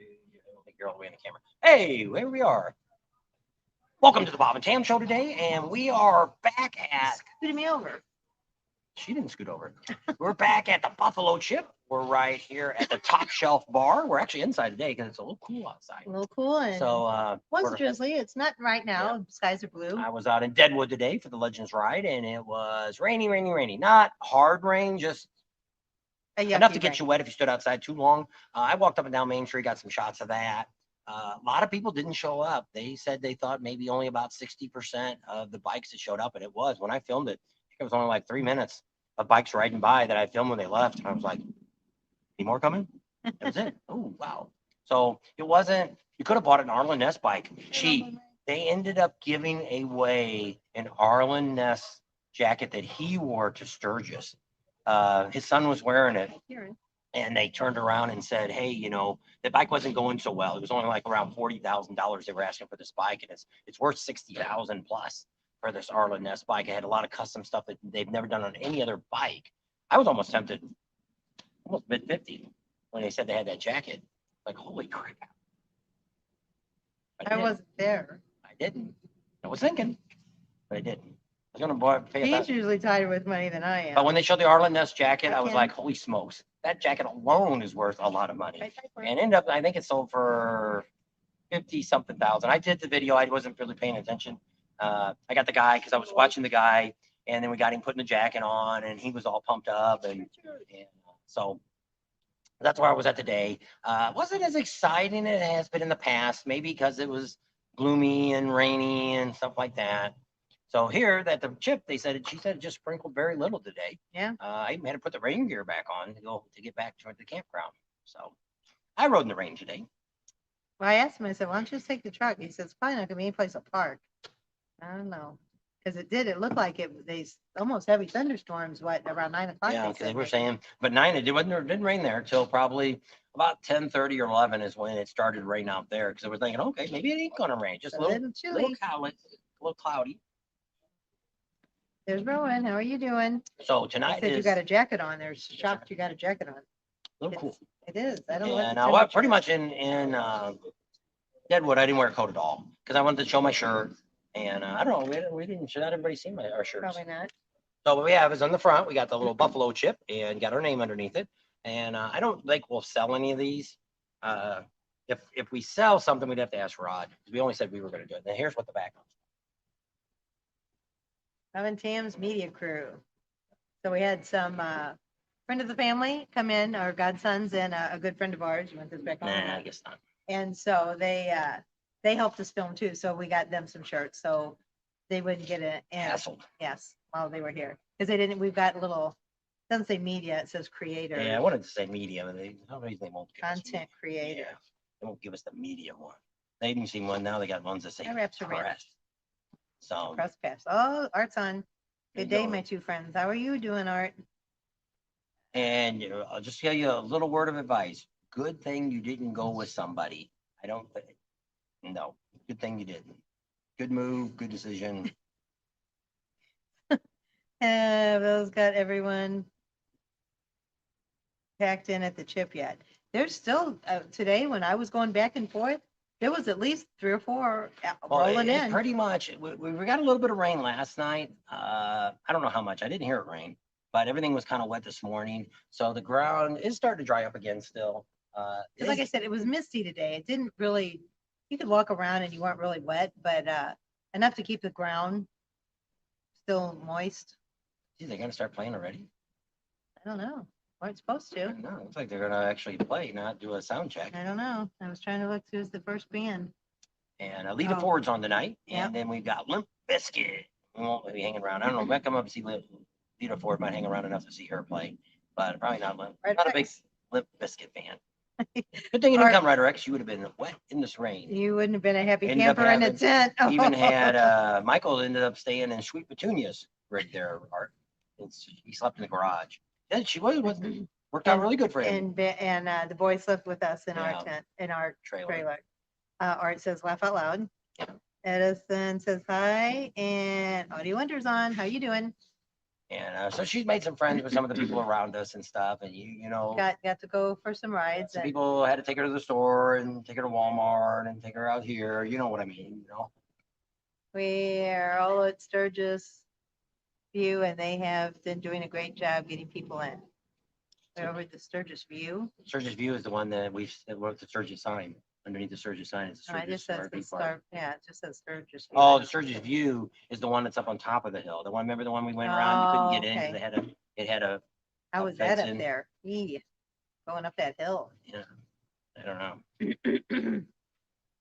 don't think you're all the way in the camera. Hey, here we are. Welcome to the Bob and Tam Show today, and we are back at. Scooted me over. She didn't scoot over. We're back at the Buffalo Chip. We're right here at the Top Shelf Bar. We're actually inside today because it's a little cool outside. A little cool. And So, was drizzly. It's not right now. Yeah. Skies are blue. I was out in Deadwood today for the Legends ride, and it was rainy, rainy, rainy. Not hard rain, just enough to get you wet if you stood outside too long. I walked up and down Main Street, got some shots of that. A lot of people didn't show up. They said they thought maybe only about 60% of the bikes that showed up, and it was. When I filmed it, I think it was only like 3 minutes of bikes riding by that I filmed when they left. And I was like, any more coming? That was it. Oh, wow. So it wasn't, you could have bought an Arlen Ness bike. They ended up giving away an Arlen Ness jacket that he wore to Sturgis. His son was wearing it. And they turned around and said, hey, you know, the bike wasn't going so well. It was only like around $40,000 they were asking for this bike. And it's worth $60,000 plus for this Arlen Ness bike. It had a lot of custom stuff that they've never done on any other bike. I was almost tempted, almost mid-50 when they said they had that jacket. Like, holy crap. I wasn't there. I didn't. I was thinking, but I didn't. I was going to pay He's usually tighter with money than I am. But when they showed the Arlen Ness jacket, I was like, holy smokes. That jacket alone is worth a lot of money. And ended up, I think it sold for 50 something thousand. I did the video. I wasn't really paying attention. I got the guy because I was watching the guy, and then we got him putting the jacket on, and he was all pumped up. And so that's where I was at today. Wasn't as exciting as it has been in the past, maybe because it was gloomy and rainy and stuff like that. So here at the Chip, she said it just sprinkled very little today. Yeah. I even had to put the rain gear back on to get back to the campground. So I rode in the rain today. Well, I asked him, I said, why don't you just take the truck? He says, probably not going to be any place to park. I don't know. Because it looked like they almost heavy thunderstorms, around 9 o'clock? Yeah, because they were saying, but 9, it didn't rain there till probably about 10:30 or 11 is when it started to rain out there. Because they were thinking, okay, maybe it ain't going to rain. Just a little cloudy. There's Rowan. How are you doing? So tonight you got a jacket on. There's shocked you got a jacket on. A little cool. It is. I don't know. Yeah, now pretty much in Deadwood, I didn't wear a coat at all because I wanted to show my shirt. And I don't know, we didn't. Should not everybody see our shirts? Probably not. So what we have is on the front, we got the little Buffalo Chip and got our name underneath it. And I don't think we'll sell any of these. If we sell something, we'd have to ask Rod because we only said we were going to do it. And here's what the back is. Bob and Tam's media crew. So we had some friend of the family come in, our godsons, and a good friend of ours. You want this back on? Nah, I guess not. And so they helped us film too. So we got them some shirts so they wouldn't get it. Hassled. Yes, while they were here because they didn't. We've got a little. Doesn't say media. It says creator. Yeah, I wanted to say media, but they won't give content creator. Yeah, they won't give us the media one. They didn't see one. Now they got ones that say press. So press pass. Oh, Art's on. Good day, my two friends. How are you doing, Art? And I'll just tell you a little word of advice. Good thing you didn't go with somebody. I don't think. No, good thing you didn't. Good move, good decision. Bill's got everyone packed in at the Chip yet. There's still today when I was going back and forth. There was at least 3 or 4 rolling in. Pretty much. We got a little bit of rain last night. I don't know how much. I didn't hear it rain, but everything was kind of wet this morning. So the ground is starting to dry up again still. Like I said, it was misty today. It didn't really, you could walk around and you weren't really wet, but enough to keep the ground still moist. Gee, they're going to start playing already? I don't know. Weren't supposed to. No, it looks like they're going to actually play, not do a sound check. I don't know. I was trying to look who's the first band. And Lita Ford's on tonight. And then we've got Limp Bizkit. We won't be hanging around. I don't know. We might come up and see Lita Ford. Might hang around enough to see her play. But probably not Limp. Not a big Limp Bizkit fan. Good thing you didn't come, Ryder X. You would have been wet in this rain. You wouldn't have been a happy camper in a tent. Even had Michael ended up staying in Sweet Petunia's right there. He slept in the garage. Yeah, she worked out really good for him. And the boys slept with us in our tent, in our trailer. Art says, laugh out loud. Yeah. Edison says hi, and Audio Winter's on. How you doing? And so she's made some friends with some of the people around us and stuff. And you know, got to go for some rides. some And people had to take her to the store and take her to Walmart and take her out here. You know what I mean? You know, we are all at Sturgis View, and they have been doing a great job getting people in. We're over at the Sturgis View. Sturgis View is the one that that wrote the Sturgis sign. Underneath the Sturgis sign is the No, it just Sturgis says the RV park. yeah, it just says Sturgis View. Oh, the Sturgis View is the one that's up on top of the hill. The one, remember the one we went around? You couldn't Oh, get in because okay. it had a How was that up fencing. there? Eee, going up that hill. Yeah, I don't know.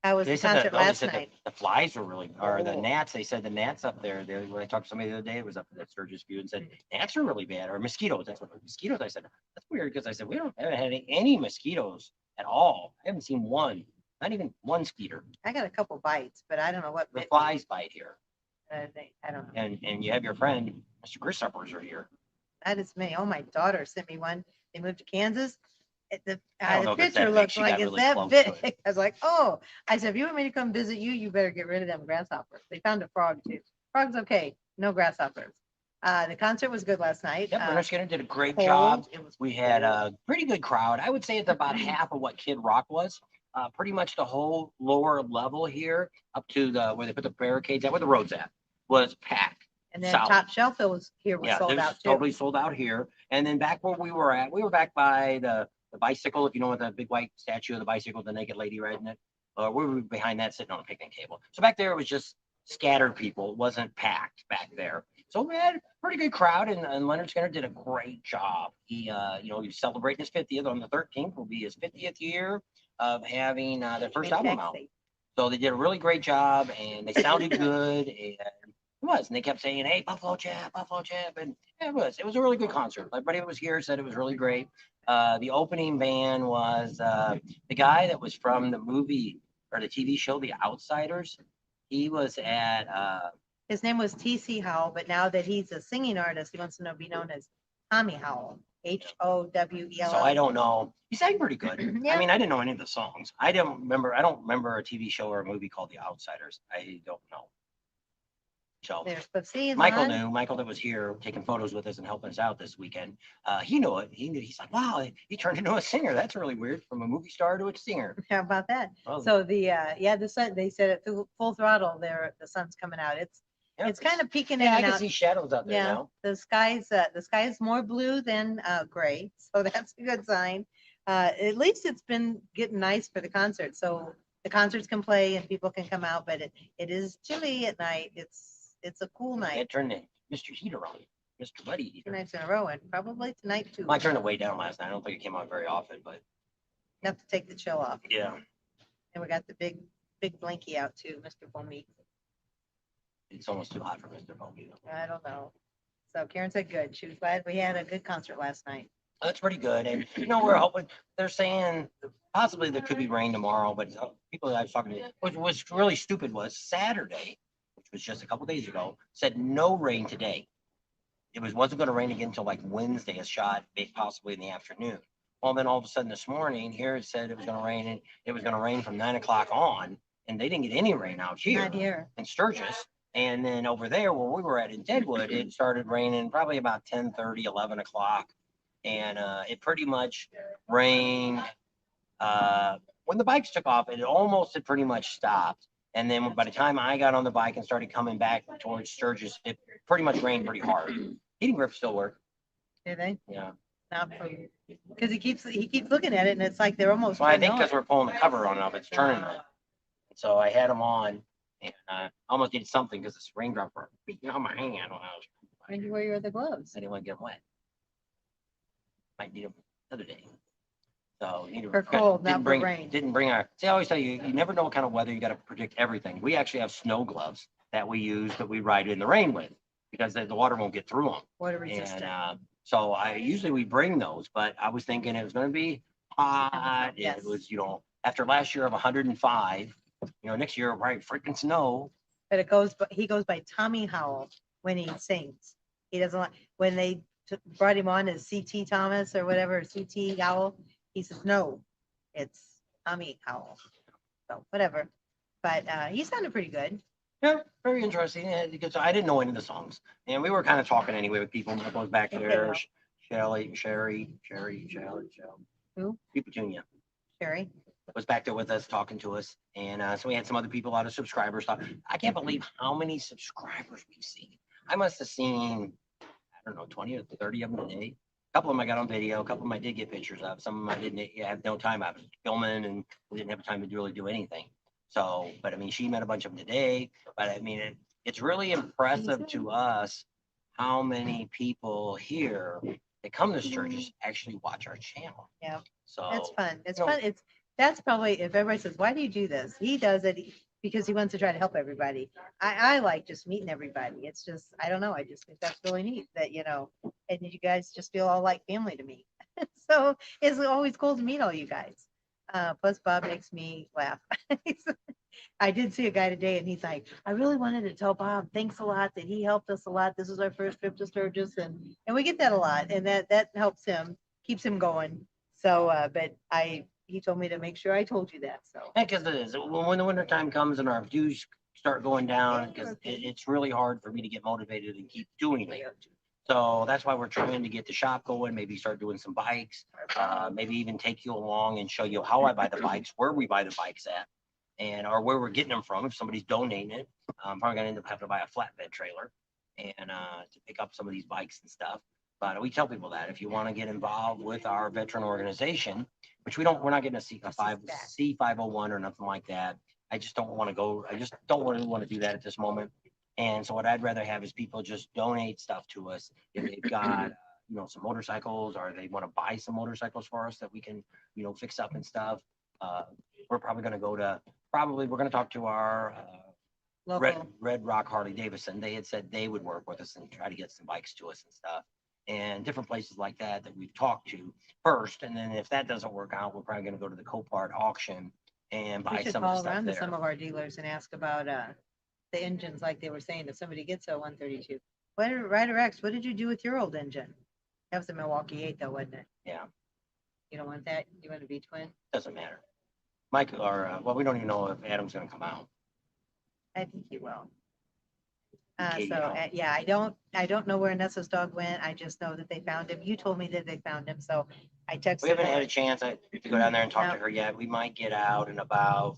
How was They the said concert that, no, they last said night? the flies were really, or the Oh. gnats, they said the gnats up there, when I talked to somebody the other day, it was up at Sturgis View and said, gnats are really bad, or mosquitoes, that's what, mosquitoes, I said, that's weird, because I said, haven't had any mosquitoes at all. I haven't seen one, not even one skeeter. I got a couple bites, but I don't know what The bit me. flies bite here. I don't know. And you have your friend, Mr. Grissupper's are here. That is me. Oh, my daughter sent me one. They moved to Kansas. The I don't know if it's that picture big. looked She like got it's really that close to big. I was like, oh, I said, if you want me to come visit you, you better get rid of them grasshoppers. They found a frog too. Frog's okay, no grasshoppers. The concert was good last night. Yep, Renner Skinner did a great cold. job. It was We had cold. a pretty good crowd. I would say it's about half of what Kid Rock was. Pretty much the whole lower level here, up to the where they put the barricades at, where the road's at, was packed. And then solid. Top Shelf was here was Yeah, sold it was out too. totally sold out here. And then back where we were at, we were back by the bicycle, if you know what the big white statue of the bicycle, the naked lady riding it. We were behind that sitting on a picnic table. So back there it was just scattered people. It wasn't packed back there. So we had a pretty good crowd, and Leonard Skinner did a great job. He, he's celebrating his 50th on the 13th. Will be his 50th year of having their first album out. So they did a really great job, and they sounded good. And it was, and they kept saying, "Hey, Buffalo Chap," and yeah, it was a really good concert. Everybody that was here said it was really great. The opening band was the guy that was from the movie or the TV show The Outsiders. He was at his name was T.C. Howell, but now that he's a singing artist, he wants to be known as Tommy Howell. Howell. So I don't know. He sang pretty good. Yeah. I mean, I didn't know any of the songs. I don't remember a TV show or a movie called The Outsiders. I don't know. So Michael knew. Michael that was here taking photos with us and helping us out this weekend. He knew it. He knew. He's like, wow, he turned into a singer. That's really weird, from a movie star to a singer. How about that? Well, So the sun. They said it full throttle. There, the sun's coming out. It's kind of peeking in I and can out. see shadows out there now. The sky's more blue than gray, so that's a good sign. At least it's been getting nice for the concert, so the concerts can play and people can come out. But it is chilly at night. It's a cool night. I turned Mr. Heater on, Mr. Buddy Heater. 2 nights in a row, and probably tonight too. I turned it way down last night. I don't think it came on very often, but enough to take the chill off. Yeah. And we got the big blankie out too, Mr. Foamy. It's almost too hot for Mr. Foamy. I don't know. So Karen said good. She was glad we had a good concert last night. That's pretty good. And we're hoping, they're saying possibly there could be rain tomorrow, but people that I was talking to, what was really stupid was Saturday, which was just a couple days ago, said no rain today. It wasn't going to rain again until like Wednesday, a shot, possibly in the afternoon. Well, then all of a sudden this morning, here it said it was going to rain, and it was going to rain from 9 o'clock on, and they didn't get any rain out here. Not here. In Sturgis. And then over there where we were at in Deadwood, it started raining probably about 10:30, 11 o'clock. And it pretty much rained. When the bikes took off, it almost had pretty much stopped. And then by the time I got on the bike and started coming back towards Sturgis, it pretty much rained pretty hard. Heating grips still work. Do they? Yeah. Not for because he keeps looking at it, and it's like they're almost. Well, I think because we're pulling the cover on it, it's turning it. So I had them on, and I almost did something because this raindrop were beating on my hand when I was. When you wear your other gloves. I didn't want to get them wet. Might need them another day. So for cold, not for rain. Didn't bring our. See, I always tell you, you never know what kind of weather. You got to predict everything. We actually have snow gloves that we use that we ride in the rain with because the water won't get through them. Water resistant. And so we bring those, but I was thinking it was going to be hot. Yes. It was, after last year of 105, next year will probably freaking snow. But he goes by Tommy Howell when he sings. He doesn't like when they brought him on as CT Thomas or whatever, CT Howell. He says no, it's Tommy Howell. So whatever. But he sounded pretty good. Yeah, very interesting. Yeah, because I didn't know any of the songs, and we were kind of talking anyway with people. That was back there, Shelly, Who? Petunia Sherry? was back there with us, talking to us, and so we had some other people, a lot of subscribers. I can't believe how many subscribers we've seen. I must have seen, I don't know, 20 or 30 of them a day. A couple of them I got on video. A couple of them I did get pictures of. Some of them I didn't have no time. I was filming and we didn't have time to really do anything. So, but I mean, she met a bunch of them today. But I mean, it's really impressive to us how many people here that come to Sturgis actually watch our channel. Yeah. So It's fun. It's you know, fun. That's probably, if everybody says, why do you do this? He does it because he wants to try to help everybody. I like just meeting everybody. It's just, I don't know. I just think that's really neat that, and you guys just feel all like family to me. So it's always cool to meet all you guys. Plus Bob makes me laugh. I did see a guy today and he's like, I really wanted to tell Bob, thanks a lot that he helped us a lot. This is our first trip to Sturgis and we get that a lot and that helps him, keeps him going. So, but he told me to make sure I told you that. So, yeah, because it is when the winter time comes and our views start going down, because it's really hard for me to get motivated and keep doing it. So that's why we're trying to get the shop going, maybe start doing some bikes, maybe even take you along and show you how I buy the bikes, where we buy the bikes at, and or where we're getting them from. If somebody's donating it, I'm probably gonna end up having to buy a flatbed trailer and to pick up some of these bikes and stuff. But we tell people that if you want to get involved with our veteran organization, which we're not getting a C501 or nothing like that. I just don't want to go. I just don't really want to do that at this moment. And so what I'd rather have is people just donate stuff to us if they've got, some motorcycles or they want to buy some motorcycles for us that we can, fix up and stuff. Uh, we're probably going to we're going to talk to our Red Rock Harley Davidson. They had said they would work with us and try to get some bikes to us and stuff. And different places like that we've talked to first. And then if that doesn't work out, we're probably going to go to the Copart auction and buy some of the stuff around there. To some of our dealers and ask about the engines, like they were saying, if somebody gets a 132. Ryder X, what did you do with your old engine? That was a Milwaukee 8 though, wasn't it? Yeah. You don't want that? You want a V twin? Doesn't matter. Mike, or we don't even know if Adam's going to come out. I think he will. Okay, Yeah, I don't know where Nessa's dog went. I just know that they found him. You told me that they found him, so I texted. We haven't had a chance to go down there and talk to her yet. We might get out and about.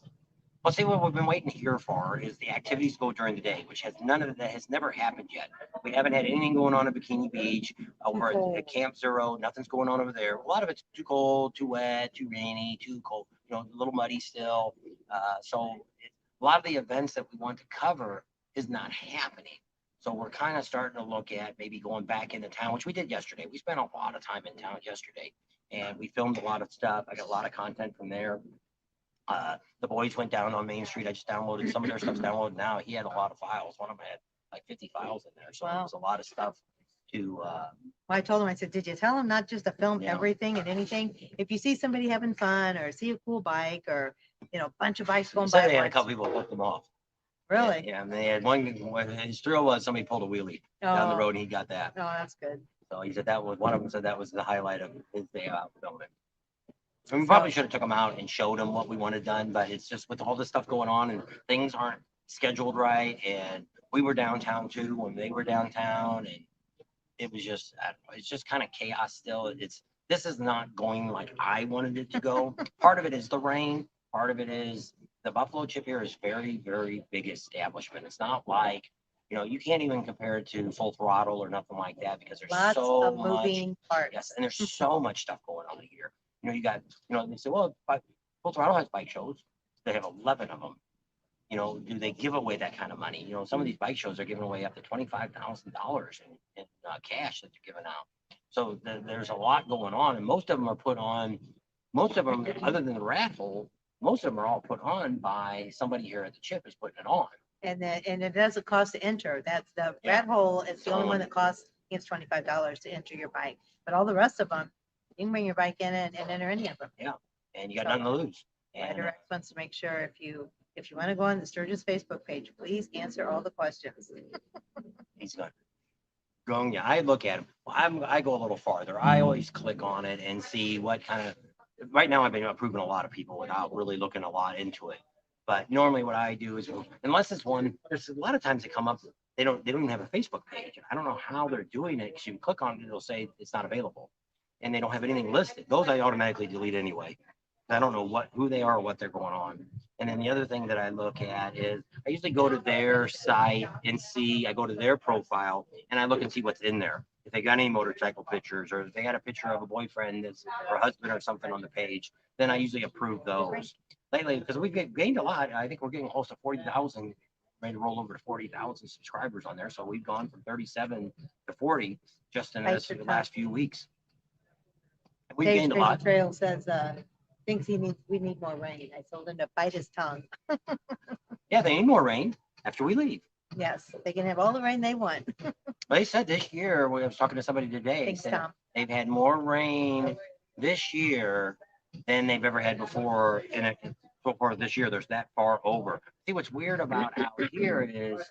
Well, see, what we've been waiting here for is the activities go during the day, which has none of that has never happened yet. We haven't had anything going on at Bikini Beach over at Camp Zero. Nothing's going on over there. A lot of it's too cold, too wet, too rainy, too cold. A little muddy still. A lot of the events that we want to cover is not happening. So we're kind of starting to look at maybe going back into town, which we did yesterday. We spent a lot of time in town yesterday, and we filmed a lot of stuff. I got a lot of content from there. The boys went down on Main Street. I just downloaded some of their stuff's downloaded now. He had a lot of files. One of them had like 50 files in there. So wow. It was a lot of stuff to. Well, I told him, I said, did you tell him not just to film everything and anything? If you see somebody having fun or see a cool bike or, a bunch of bikes going by. They had a couple people flip them off. Really? Yeah, and they had one. His thrill was somebody pulled a wheelie down the road and he got that. Oh, that's good. So he said one of them said that was the highlight of his day out filming. We probably should have took them out and showed them what we wanted done, but it's just with all this stuff going on and things aren't scheduled right. And we were downtown too when they were downtown, and it was just, I don't know, it's just kind of chaos still. This is not going like I wanted it to go. Part of it is the rain. Part of it is the Buffalo Chip here is very, very big establishment. It's not like, you can't even compare it to Full Throttle or nothing like that because there's lots so of much moving parts. Yes, and there's so much stuff going on here. You got, they say, well, Full Throttle has bike shows. They have 11 of them. Do they give away that kind of money? Some of these bike shows are giving away up to $25,000 in cash that they're giving out. So there's a lot going on, and most of them are put on. Most of them, other than the raffle, most of them are all put on by somebody here at the Chip is putting it on. And it doesn't cost to enter. That's the rat hole. It's the only one that costs. It's $25 to enter your bike, but all the rest of them, you can bring your bike in and enter any of them. Yeah, and you got nothing to lose. And Rex wants to make sure if you want to go on the Sturgis Facebook page, please answer all the questions. He's good. Going, yeah, I look at him. I go a little farther. I always click on it and see what kind of. Right now, I've been approving a lot of people without really looking a lot into it. But normally what I do is, unless it's one, there's a lot of times they come up, they don't even have a Facebook page. I don't know how they're doing it, because you can click on it, it'll say it's not available. And they don't have anything listed. Those I automatically delete anyway. I don't know who they are or what they're going on. And then the other thing that I look at is I usually go to their site and I go to their profile and I look and see what's in there. If they got any motorcycle pictures, or if they got a picture of a boyfriend or a husband or something on the page, then I usually approve those. Lately, because we've gained a lot. I think we're getting close to 40,000, ready to roll over to 40,000 subscribers on there. So we've gone from 37 to 40 just in the last few weeks. We've gained a lot. Trail says, thinks we need more rain. I told him to bite his tongue. Yeah, they need more rain after we leave. Yes, they can have all the rain they want. They said this year, I was talking to somebody today, said they've had more rain this year than they've ever had before. So far this year, there's that far over. See, what's weird about out here is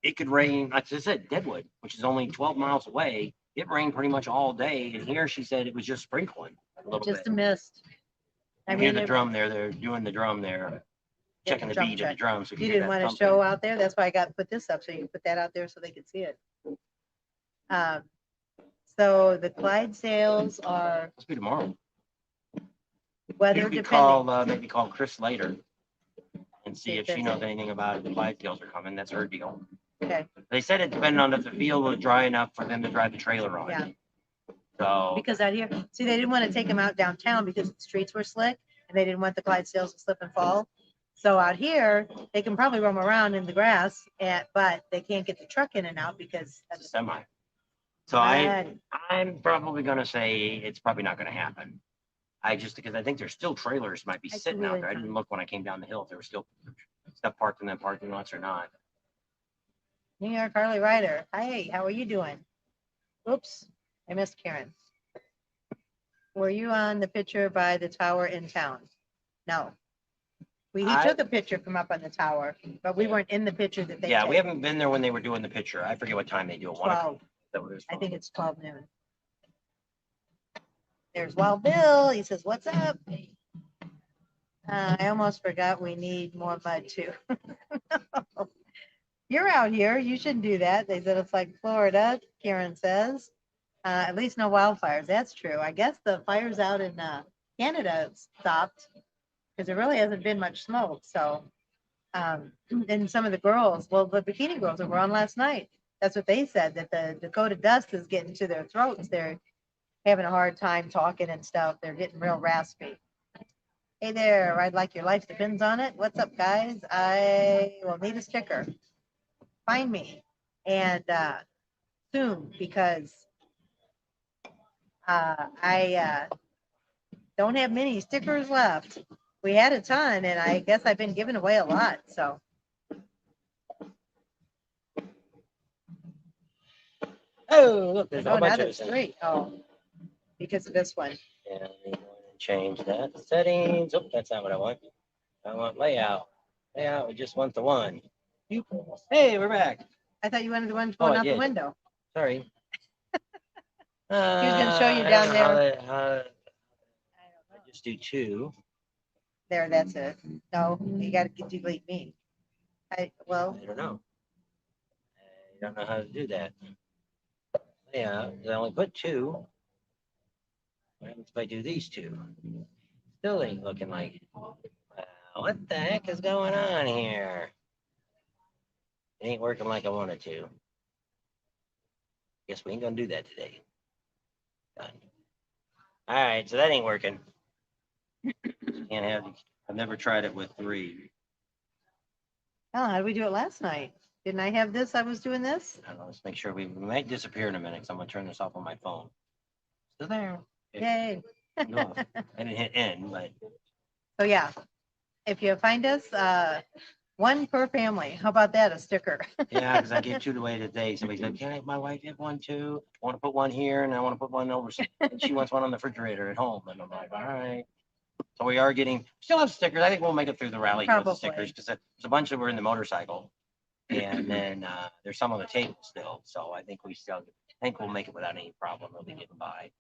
it could rain, like I said, Deadwood, which is only 12 miles away. It rained pretty much all day. And here she said it was just sprinkling a little bit. Just a mist. I mean, the drum there, they're doing the drum there, checking the beat of the drum. So you didn't want to show out there. That's why I put this up, so you can put that out there so they could see it. So the Clydesdales are. Let's be tomorrow. Weather depending. Maybe call Chris later and see if she knows anything about it. The Clydesdales are coming. That's her deal. Okay. They said it depended on if the field was dry enough for them to drive the trailer on. Yeah. So. Because out here, see, they didn't want to take them out downtown because the streets were slick and they didn't want the Clydesdales to slip and fall. So out here, they can probably roam around in the grass, but they can't get the truck in and out because it's a semi. So I'm probably going to say it's probably not going to happen. Because I think there's still trailers might be sitting out there. I didn't look when I came down the hill if there was still stuff parked in them parking lots or not. New York Harley Rider. Hi, how are you doing? Oops, I missed Karen. Were you on the picture by the tower in town? No. He took a picture from up on the tower, but we weren't in the picture that they took. We haven't been there when they were doing the picture. I forget what time they do it. 12. I think it's 12 noon. There's Wild Bill. He says, what's up? I almost forgot we need more mud too. You're out here. You shouldn't do that. They said it's like Florida, Karen says. At least no wildfires. That's true. I guess the fires out in Canada stopped because there really hasn't been much smoke. So, and some of the girls, the bikini girls that were on last night, that's what they said, that the Dakota dust is getting to their throats. They're having a hard time talking and stuff. They're getting real raspy. Hey there, I'd like your life depends on it. What's up, guys? I will need a sticker. Find me. And soon, because I don't have many stickers left. We had a ton, and I guess I've been giving away a lot. So. Oh, look, there's a bunch of 3. Oh, because of this one. Yeah, let me go and change that. Settings. Oh, that's not what I want. I want layout. Layout, we just want the one. Hey, we're back. I thought you wanted the one going out the window. Sorry. He was going to show you down there. I just do 2. There, that's it. No, you got to delete me. I don't know. I don't know how to do that. Yeah, I only put 2. What happens if I do these 2? Still ain't looking like it. What the heck is going on here? It ain't working like I wanted to. Guess we ain't gonna do that today. Done. All right, so that ain't working. I've never tried it with 3. Oh, how did we do it last night? Didn't I have this? I was doing this? I don't know, let's make sure we might disappear in a minute because I'm gonna turn this off on my phone. Still there. Yay. No, I didn't hit end, but. So yeah, if you find us, 1 per family. How about that? A sticker. Yeah, because I gave 2 away today. Somebody said, "Can my wife get 1 too? I want to put 1 here, and I want to put 1 over. And she wants 1 on the refrigerator at home." And I'm like, "All right." So we are still have stickers. I think we'll make it through the rally with the stickers because there's a bunch that were in the motorcycle, and then there's some on the table still. So I think we'll make it without any problem. We'll be getting by.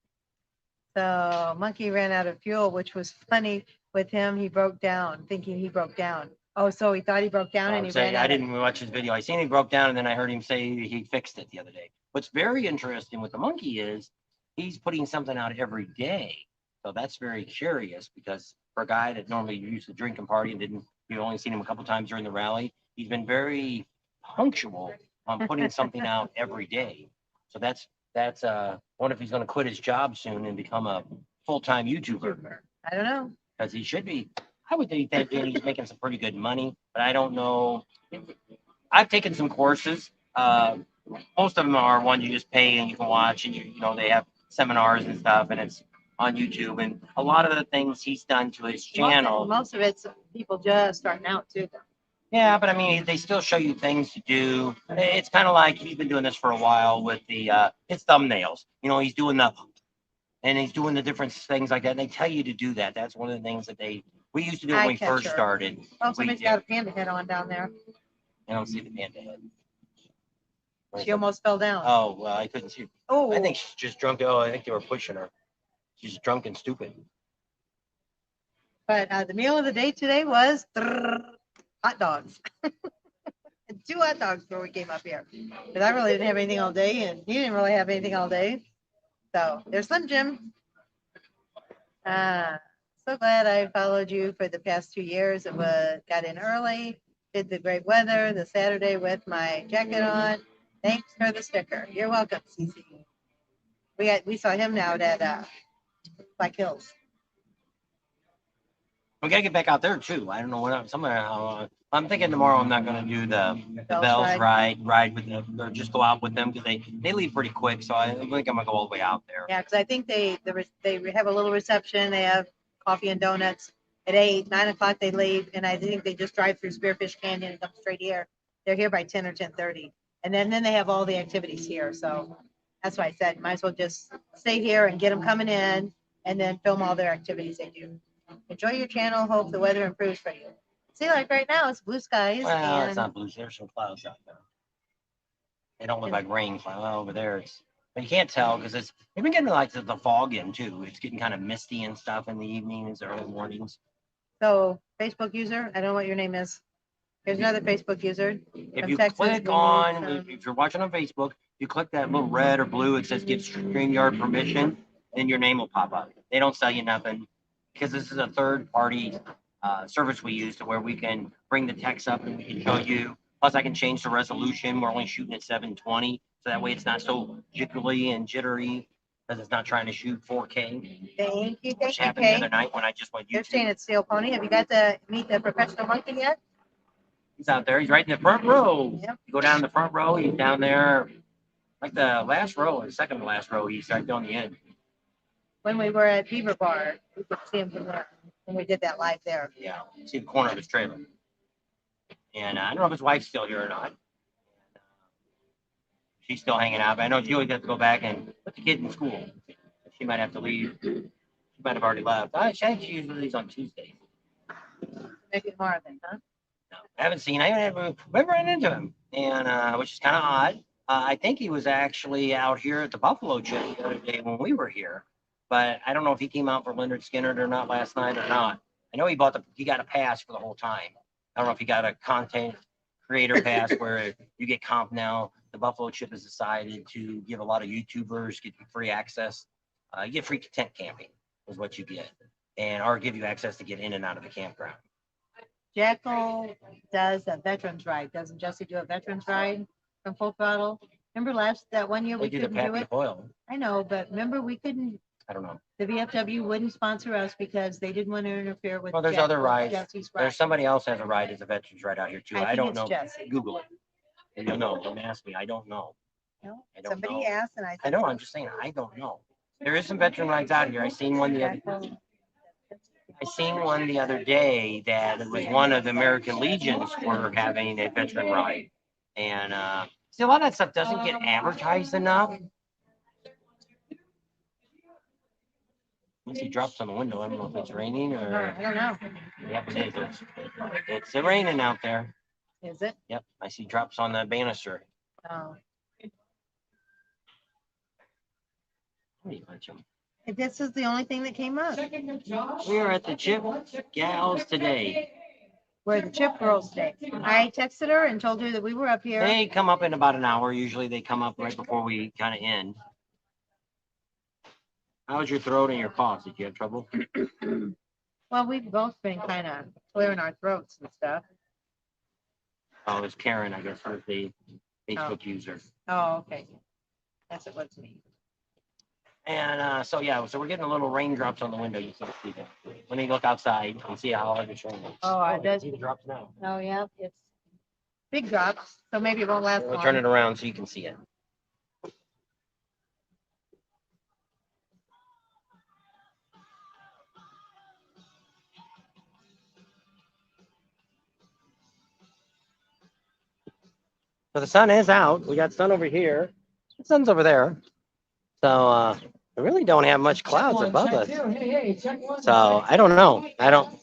So Monkey ran out of fuel, which was funny with him. He broke down, thinking he broke down. Oh, so he thought he broke down I and would he say ran I out of. didn't watch his video. I seen he broke down, and then I heard him say he fixed it the other day. What's very interesting with the monkey is he's putting something out every day. So that's very curious because for a guy that normally used to drink and party and didn't, you only seen him a couple times during the rally. He's been very punctual on putting something out every day. So that's wonder if he's going to quit his job soon and become a full-time YouTuber I don't know. because he should be. I would think that he's making some pretty good money, but I don't know. I've taken some courses. Most of them are one you just pay and you can watch, and you know they have seminars and stuff, and it's on YouTube. And a lot of the things he's done to his channel. Most of it's people just starting out too. Yeah, but I mean, they still show you things to do. It's kind of like he's been doing this for a while with the his thumbnails. You know, he's doing the different things like that. And they tell you to do that. That's one of the things that we used to do when we first Eye-catcher. started. Oh, somebody's got a panda head on down there. I don't see the panda head. She almost fell down. Oh, well, I couldn't see. Oh, I think she's just drunk. Oh, I think they were pushing her. She's drunk and stupid. but the meal of the day today was hot dogs. 2 hot dogs before we came up here. Because I really didn't have anything all day, and he didn't really have anything all day. So there's Slim Jim. So glad I followed you for the past 2 years. Got in early, did the great weather, the Saturday with my jacket on. Thanks for the sticker. You're welcome, Cece. We saw him now at Black Hills. We gotta get back out there too. I don't know what I'm thinking tomorrow. I'm not gonna do the Bells ride with them, or just go out with them because they leave pretty quick. So I think I'm gonna go all the way out there. Yeah, because I think they have a little reception. They have coffee and donuts at 8, 9 o'clock. They leave, and I think they just drive through Spearfish Canyon and come straight here. They're here by 10 or 10:30, and then they have all the activities here. So that's why I said might as well just stay here and get them coming in, and then film all their activities they do. Enjoy your channel. Hope the weather improves for you. See, like right now, it's blue skies. Well, it's not blue. There's some clouds out there. They don't look like rain clouds. Well, over there, but you can't tell because they've been getting like the fog in too. It's getting kind of misty and stuff in the evenings, early mornings. So, Facebook user, I don't know what your name is. Here's another Facebook user. If you click on, if you're watching on Facebook, you click that little red or blue, it says give StreamYard permission, then your name will pop up. They don't sell you nothing because this is a third party service we use to where we can bring the text up and we can show you. Plus, I can change the resolution. We're only shooting at 720, so that way it's not so jiggly and jittery because it's not trying to shoot 4K. Thank you, Which happened the other night when I just went They're YouTube. staying at Steel Pony. Have you got to meet the professional monkey yet? He's out there. He's right in the front row. Yep. You go down the front row. He's down there, like the last row or second to last row. He's right down the end. When we were at Beaver Bar, we could see him from there when we did that live there. Yeah, see the corner of his trailer. And I don't know if his wife's still here or not. She's still hanging out, but I know Julie got to go back and put the kid in school. She might have to leave. She might have already left. I think she usually leaves on Tuesdays. Make it hard then, huh? No, I haven't seen. I haven't ran into him, and which is kind of odd. I think he was actually out here at the Buffalo Chip the other day when we were here, but I don't know if he came out for Leonard Skinner or not last night or not. I know he got a pass for the whole time. I don't know if he got a content creator pass where you get comp now. The Buffalo Chip has decided to give a lot of YouTubers get free access. You get free tent camping is what you get, or give you access to get in and out of the campground. Jackal does a veterans ride. Doesn't Jesse do a veterans ride from Full Throttle? Remember that one year we couldn't do it? I know, but remember we couldn't. I don't know. The VFW wouldn't sponsor us because they didn't want to interfere with. Well, there's other rides. There's somebody else has a ride as a veterans ride out here too. I don't know. Jesse. Google it. And you'll know. Don't ask me. I don't know. No, I don't somebody know. asked, and I know. I'm just saying. I don't know. There is some veteran rides out here. I seen one the other day that it was one of the American Legions were having a veteran ride, and see a lot of that stuff doesn't get advertised enough. Once he drops on the window, I don't know if it's raining or. I don't know. Yep, it is. It's raining out there. Is it? Yep, I see drops on the banister. Oh. This is the only thing that came up. We are at the Chip Gals today. where the chip girls stay. I texted her and told her that we were up here. They come up in about an hour. Usually they come up right before we kind of end. How's your throat and your cough? Did you have trouble? Well, we've both been kind of clearing our throats and stuff. Oh, it's Karen, I guess, was the Facebook user. Oh, okay. That's what was me. And so we're getting a little raindrops on the window. You can see that. Let me look outside and see how hard it's raining. Oh, it does. See the drops now. Oh, yeah, it's big drops, so maybe it won't last We'll long. turn it around so you can see it. So the sun is out. We got sun over here. The sun's over there. So we really don't have much clouds above us. So I don't know. I don't.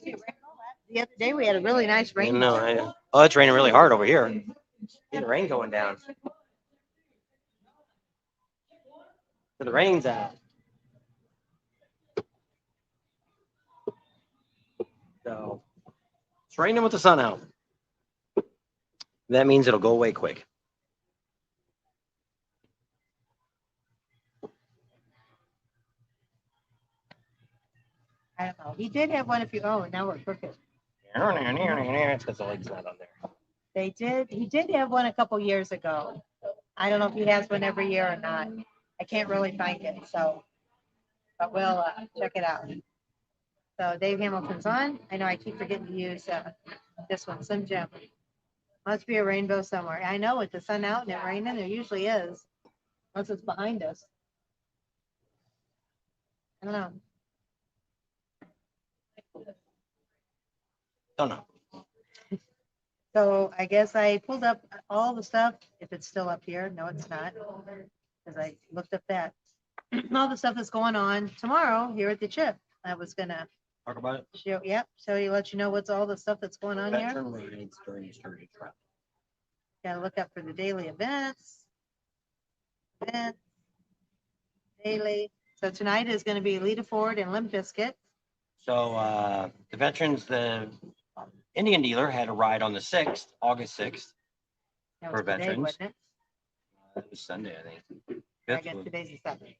The other day we had a really nice rain. No, oh, it's raining really hard over here. See the rain going down. So the rain's out. So it's raining with the sun out. That means it'll go away quick. I don't know. He did have one if you, oh, now we're crooked. It's because the leg's not on there. He did have one a couple years ago. I don't know if he has one every year or not. I can't really find it, so, but we'll check it out. So Dave Hamilton's on. I know I keep forgetting to use this one, Slim Jim. Must be a rainbow somewhere. I know with the sun out and it raining, there usually is, unless it's behind us. I don't know. Don't know. So I guess I pulled up all the stuff, if it's still up here. No, it's not, because I looked up that. All the stuff that's going on tomorrow here at the chip. I was gonna Talk about it. show, yep, so you let you know what's all the stuff that's going on here. Veteran raids during Sturgis route. Gotta look up for the daily events. Daily. So tonight is gonna be Lita Ford and Limp Bizkit. So the veterans, the Indian dealer had a ride on the 6th, August 6th. That For was today, veterans. wasn't it? It was Sunday, I think. I guess today's the 7th.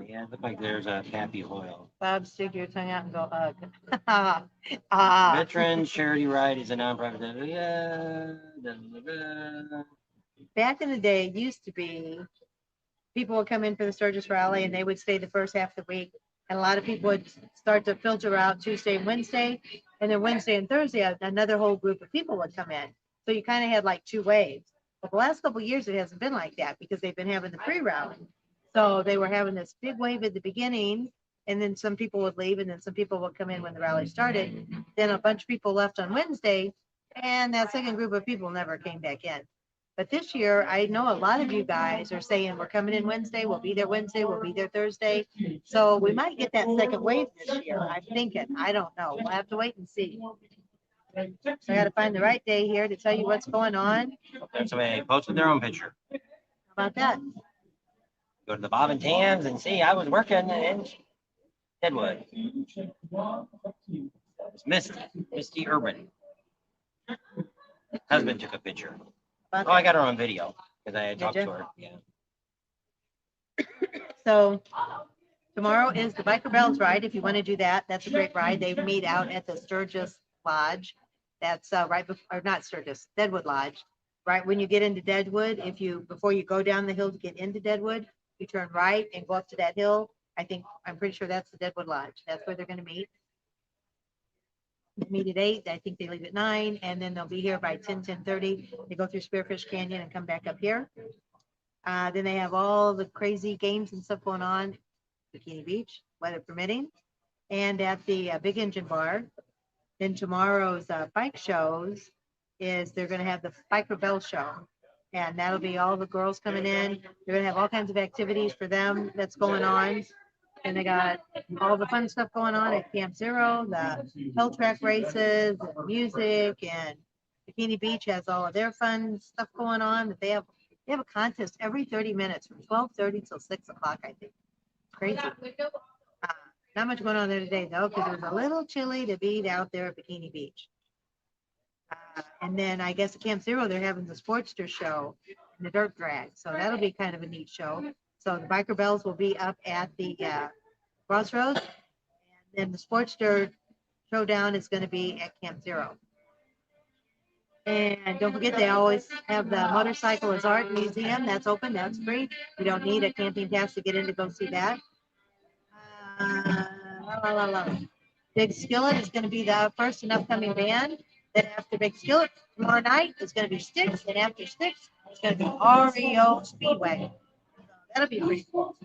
Yeah, it looked like there's a Pappy Hoyle. Bob, stick your tongue out and go hug. Veterans Charity Ride is a nonprofit. Back in the day, it used to be people would come in for the Sturgis rally and they would stay the first half of the week. And a lot of people would start to filter out Tuesday and Wednesday. And then Wednesday and Thursday, another whole group of people would come in. So you kind of had like two waves. But the last couple of years, it hasn't been like that because they've been having the pre-rally. So they were having this big wave at the beginning, and then some people would leave, and then some people would come in when the rally started. Then a bunch of people left on Wednesday, and that second group of people never came back in. But this year, I know a lot of you guys are saying we're coming in Wednesday, we'll be there Wednesday, we'll be there Thursday. So we might get that second wave this year. I'm thinking, I don't know. We'll have to wait and see. So I got to find the right day here to tell you what's going on. Somebody posted their own picture. How about that? Go to the Bob and Tams and see I was working in Deadwood. It's Misty Urban. Husband took a picture. Oh, I got her on video because I had talked to her. Yeah. So tomorrow is the Biker Bells ride. If you want to do that, that's a great ride. They meet out at the Sturgis Lodge. That's right before, or not Sturgis, Deadwood Lodge. Right when you get into Deadwood, before you go down the hill to get into Deadwood, you turn right and go up to that hill. I'm pretty sure that's the Deadwood Lodge. That's where they're going to meet. They meet at 8. I think they leave at 9, and then they'll be here by 10:30. They go through Spearfish Canyon and come back up here. Then they have all the crazy games and stuff going on, Bikini Beach, weather permitting, and at the Big Engine Bar. Then tomorrow's bike shows is they're going to have the Biker Bell Show. And that'll be all the girls coming in. They're going to have all kinds of activities for them that's going on. And they got all the fun stuff going on at Camp Zero, the hill track races, and music, and Bikini Beach has all of their fun stuff going on. That they have a contest every 30 minutes from 12:30 till 6 o'clock, I think. Crazy. Not much going on there today though, because it was a little chilly to be out there at Bikini Beach. And then I guess at Camp Zero, they're having the Sportster show and the dirt drag. So that'll be kind of a neat show. So the Biker Bells will be up at the Crossroads. And then the Sportster showdown is going to be at Camp Zero. And don't forget, they always have the Motorcycle as Art Museum. That's open. That's free. You don't need a camping pass to get in to go see that. Big Skillet is going to be the first and upcoming band. Then after Big Skillet, tomorrow night is going to be Styx. And after Styx, it's going to be REO Speedway. So that'll be pretty cool.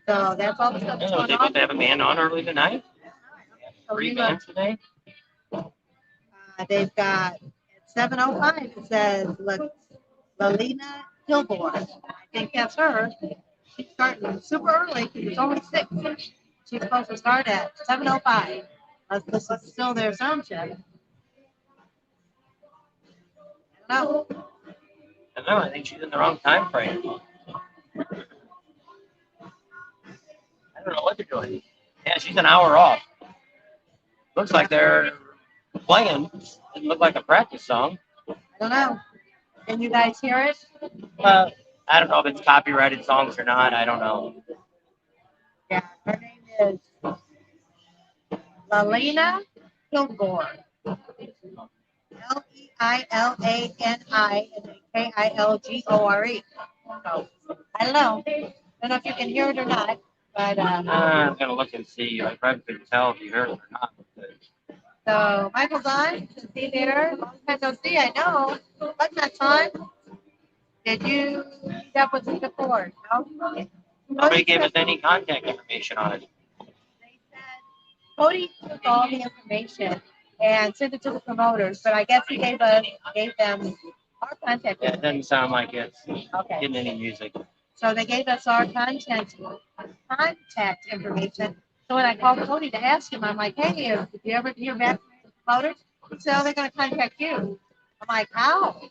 So that's all the stuff that's going on. They have a band on early tonight. 3 bands today. They've got at 7:05. It says Lalina Kilgore. I think that's her. She's starting super early because it's only 6. She's supposed to start at 7:05. This is still their sound check. I don't know. I don't know. I think she's in the wrong time frame. I don't know what they're doing. Yeah, she's an hour off. Looks like they're playing. Doesn't look like a practice song. I don't know. Can you guys hear it? I don't know if it's copyrighted songs or not. I don't know. Yeah, her name is Lalina Kilgore. Leilani and Kilgore. So I don't know. I don't know if you can hear it or not, but I'm gonna look and see. I probably couldn't tell if you heard it or not. so Michael's on. Is he there? Long time no see. I know. What's that time? Did you meet up with him before? No. Nobody gave us any contact information on it. They said Cody took all the information and sent it to the promoters, but I guess he gave them our contact. Yeah, it doesn't sound like it's Okay. getting any music. So they gave us our contact information. So when I called Cody to ask him, I'm like, hey, did you ever hear back from the promoters? He said, oh, they're going to contact you. I'm like, how?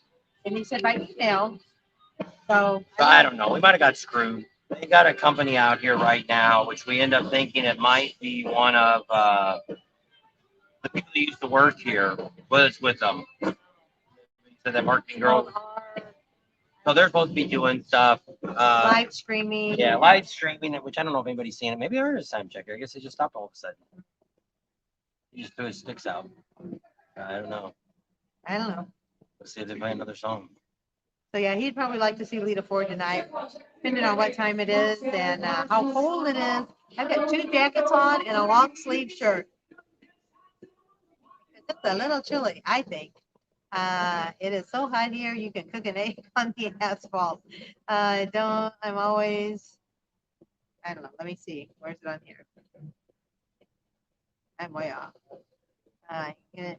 And he said by email. So I don't know. We might have got screwed. They got a company out here right now, which we end up thinking it might be one of the people that used to work here was with them. So that marketing girl. So they're supposed to be doing stuff. Live streaming. Yeah, live streaming, which I don't know if anybody's seen it. Maybe I heard a time checker. I guess they just stopped all of a sudden. He just threw his sticks out. I don't know. Let's see if they play another song. So yeah, he'd probably like to see Lita Ford tonight, depending on what time it is and how cold it is. I've got 2 jackets on and a long sleeve shirt. It's a little chilly, I think. It is so hot here, you can cook an egg on the asphalt. I don't know. Let me see. Where's it on here? I'm way off. And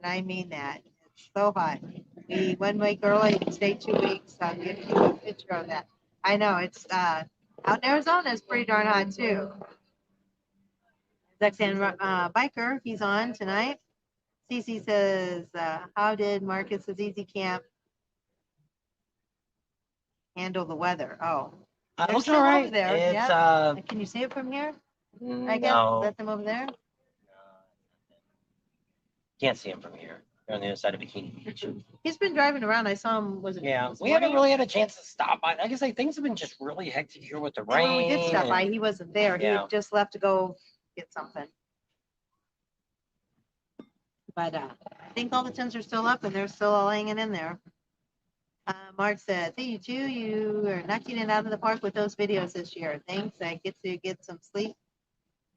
I mean that. It's so hot. We 1 week early, stayed 2 weeks. I'll give you a picture of that. I know it's out in Arizona. It's pretty darn hot too. Zexan Biker, he's on tonight. Cece says, how did Marcus's Easy Camp handle the weather? Oh, it looks all right. There. It's, yep. Can you see it from here? I guess. No. Is that them over there? Can't see him from here. They're on the other side of Bikini Beach. He's been driving around. I saw him. Yeah, we haven't really had a chance to stop by. I guess things have been just really hectic here with the rain. When we did stop by, he wasn't there. He had just left to go get something. But I think all the tents are still up and they're still all hanging in there. Mark said, "Hey, you are knocking it out of the park with those videos this year. Thanks. I get to get some sleep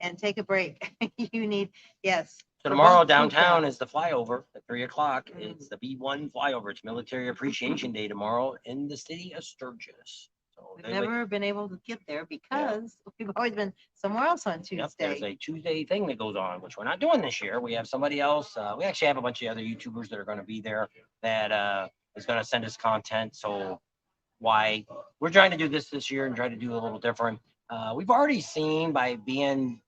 and take a break. You need, yes." So tomorrow downtown is the flyover at 3:00. It's the B1 flyover. It's Military Appreciation Day tomorrow in the city of Sturgis. So we've never been able to get there because we've always been somewhere else on Tuesday. Yep, there's a Tuesday thing that goes on, which we're not doing this year. We have somebody else. We actually have a bunch of other YouTubers that are going to be there that is going to send us content. So why we're trying to do this year and try to do a little different. We've already seen by being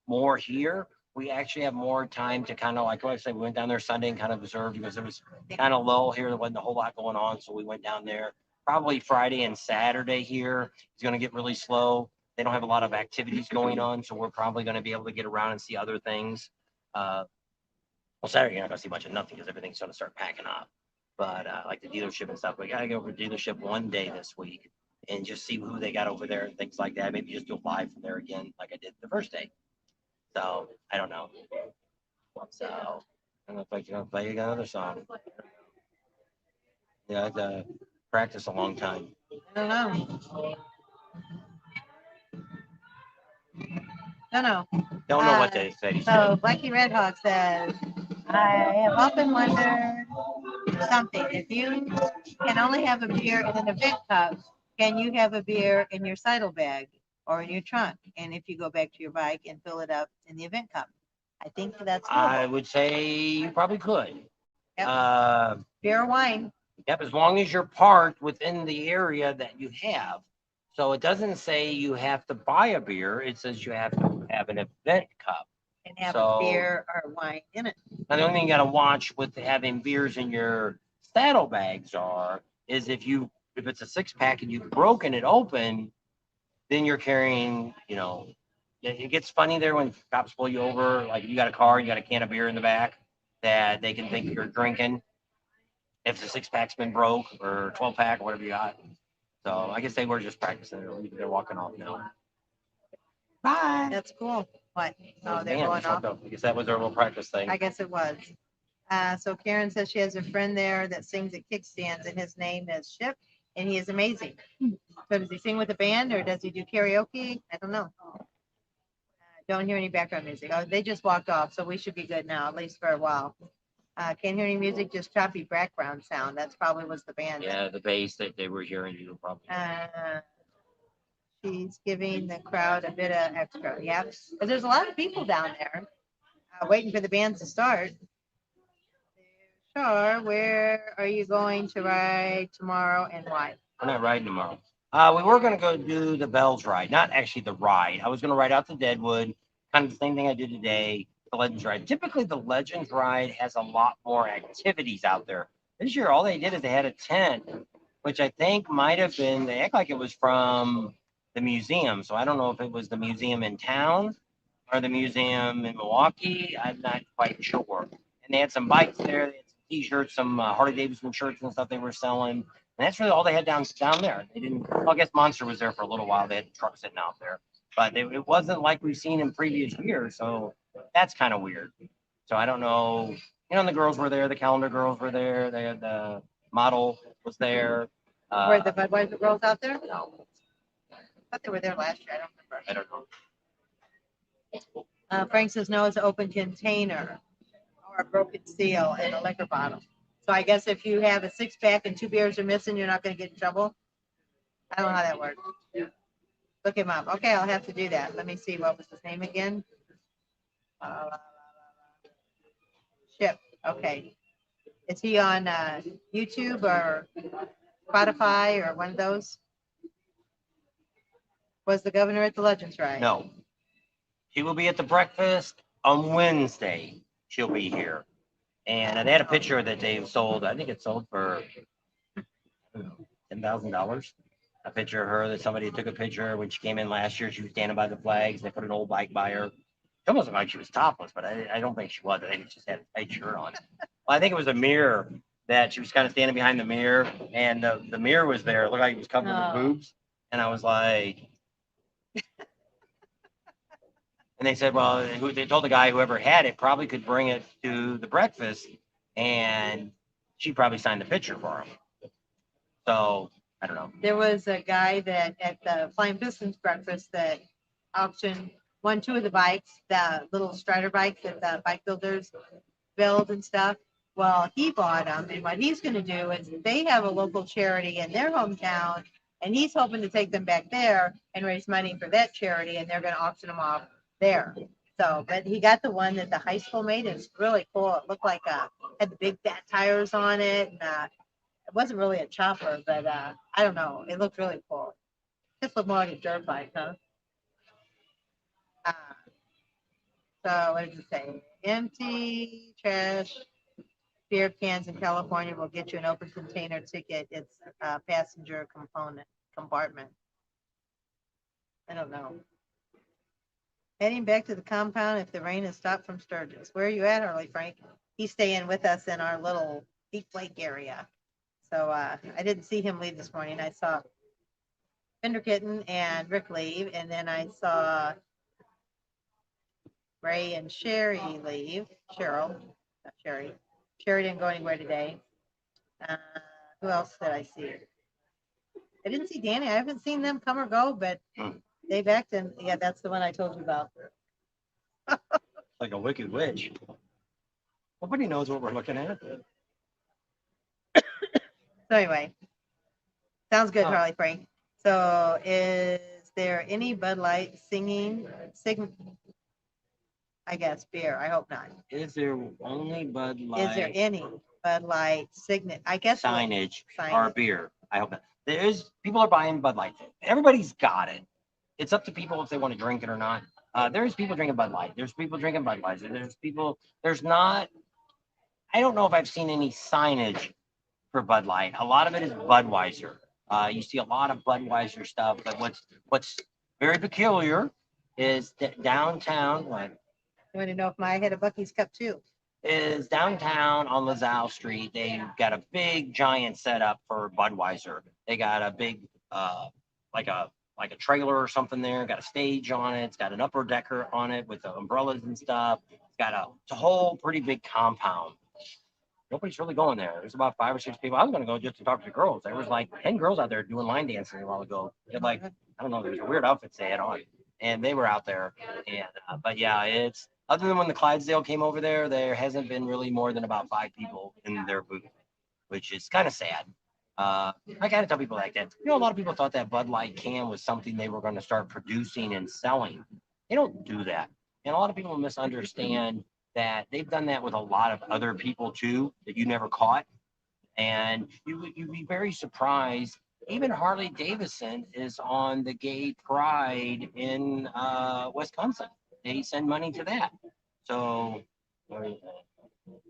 more here, we actually have more time to kind of, like I said, we went down there Sunday and kind of observed because it was kind of lull here. There wasn't a whole lot going on. So we went down there. Probably Friday and Saturday here is going to get really slow. they don't have a lot of activities going on, so we're probably going to be able to get around and see other things. Well, Saturday you're not going to see much of nothing because everything's going to start packing up. But like the dealership and stuff, we got to go over to the dealership one day this week and just see who they got over there and things like that. Maybe just do a live from there again, like I did the first day. So I don't know. So I don't know if I can play another song. Yeah, I had to practice a long time. I don't know. Don't know. Don't know what to say. So Blackie Red Hawk says, I have often wondered something. If you can only have a beer in an event cup, can you have a beer in your saddlebag or in your trunk? And if you go back to your bike and fill it up in the event cup, I think that's doable. I would say you probably could. Yep. Beer or wine. Yep, as long as you're parked within the area that you have. So it doesn't say you have to buy a beer. It says you have to have an event cup. And have a beer or wine in it. Now, the only thing you got to watch with having beers in your saddlebags is if it's a 6-pack and you've broken it open, then you're carrying, it gets funny there when cops pull you over. Like if you got a car, you got a can of beer in the back that they can think you're drinking. If the 6-pack's been broke or 12-pack or whatever you got. So I guess they were just practicing. They're walking off now. Bye. That's cool. What? Oh, they're Man, going off. I guess that was their little practice thing. I guess it was. So Karen says she has a friend there that sings at kickstands, and his name is Ship, and he is amazing. So does he sing with a band or does he do karaoke? I don't know. Don't hear any background music. Oh, they just walked off, so we should be good now, at least for a while. Can't hear any music, just choppy background sound. That's probably was the band. Yeah, the bass that they were hearing you probably. She's giving the crowd a bit of extra. Yeah, but there's a lot of people down there waiting for the bands to start. Sure. Where are you going to ride tomorrow and why? We're not riding tomorrow. We were going to go do the Bells ride, not actually the ride. I was going to ride out to Deadwood, kind of the same thing I did today, the Legends ride. Typically, the Legends ride has a lot more activities out there. This year, all they did is they had a tent, which I think might have been, they act like it was from the museum. So I don't know if it was the museum in town or the museum in Milwaukee. I'm not quite sure. And they had some bikes there, they had some T-shirts, some Harley Davidson shirts and stuff they were selling. And that's really all they had down there. They didn't. Well, I guess Monster was there for a little while. They had the truck sitting out there, but it wasn't like we've seen in previous years. So that's kind of weird. So I don't know. The girls were there. The calendar girls were there. They had the model was there. Were the Budweiser girls out there? No. I thought they were there last year. I don't remember. I don't know. Frank says no, it's an open container or a broken seal in a liquor bottle. So I guess if you have a 6-pack and 2 beers are missing, you're not going to get in trouble. I don't know how that works. Look him up. Okay, I'll have to do that. Let me see. What was his name again? Ship. Okay. Is he on YouTube or Spotify or one of those? Was the governor at the Legends ride? No. She will be at the breakfast on Wednesday. She'll be here. And they had a picture that they sold. I think it sold for $10,000. A picture of her that somebody took a picture when she came in last year. She was standing by the flags. They put an old bike by her. It almost looked like she was topless, but I don't think she was. I think she just had a tight shirt on. Well, I think it was a mirror that she was kind of standing behind the mirror, and the mirror was there. It looked like it was covered with boobs. And I was like, and they said, well, they told the guy whoever had it probably could bring it to the breakfast, and she probably signed the picture for him. So I don't know. There was a guy that at the Flying Pistons breakfast that auctioned 2 of the bikes, the little Strider bikes that the bike builders build and stuff. Well, he bought them, and what he's going to do is they have a local charity in their hometown, and he's hoping to take them back there and raise money for that charity, and they're going to auction them off there. So, but he got the one that the high school made. It's really cool. It looked like had the big fat tires on it, and it wasn't really a chopper, but I don't know. It looked really cool. Just looked more like a dirt bike, huh? So what did it say? Empty trash beer cans in California will get you an open container ticket. It's a passenger compartment. I don't know. Heading back to the compound if the rain has stopped from Sturgis. Where are you at, Harley Frank? He's staying with us in our little Deep Lake area. So I didn't see him leave this morning. I saw Fender Kitten and Rick leave, and then I saw Ray and Sherry leave. Cheryl, not Sherry. Sherry didn't go anywhere today. Uh, who else did I see? I didn't see Danny. I haven't seen them come or go, but they've acted. Yeah, that's the one I told you about. Like a wicked witch. Nobody knows what we're looking at. So anyway, sounds good, Oh. Harley Frank. So is there any Bud Light I guess beer. I hope not. Is there only Bud Light? Is there any Bud Light signet? I guess signage or signage. beer? I hope not. There's people are buying Bud Light. Everybody's got it. It's up to people if they want to drink it or not. There's people drinking Bud Light. There's people drinking Budweiser. There's people. There's not. I don't know if I've seen any signage for Bud Light. A lot of it is Budweiser. You see a lot of Budweiser stuff, but what's very peculiar is that downtown, like, You want to know if my had a Bucky's cup too? is downtown on LaSalle Street. They've got a big giant setup for Budweiser. They got a big like a trailer or something there, got a stage on it, it's got an upper decker on it with the umbrellas and stuff. It's a whole pretty big compound. Nobody's really going there. There's about 5 or 6 people. I was gonna go just to talk to the girls. There was like 10 girls out there doing line dancing a while ago. They're like, I don't know, there's weird outfits they had on. And they were out there. And but yeah, it's other than when the Clydesdale came over there hasn't been really more than about 5 people in their booth, which is kind of sad. I gotta tell people like that. A lot of people thought that Bud Light can was something they were going to start producing and selling. They don't do that, and a lot of people misunderstand that they've done that with a lot of other people too that you never caught, and you'd be very surprised. Even Harley Davidson is on the Gay Pride in Wisconsin. They send money to that. So.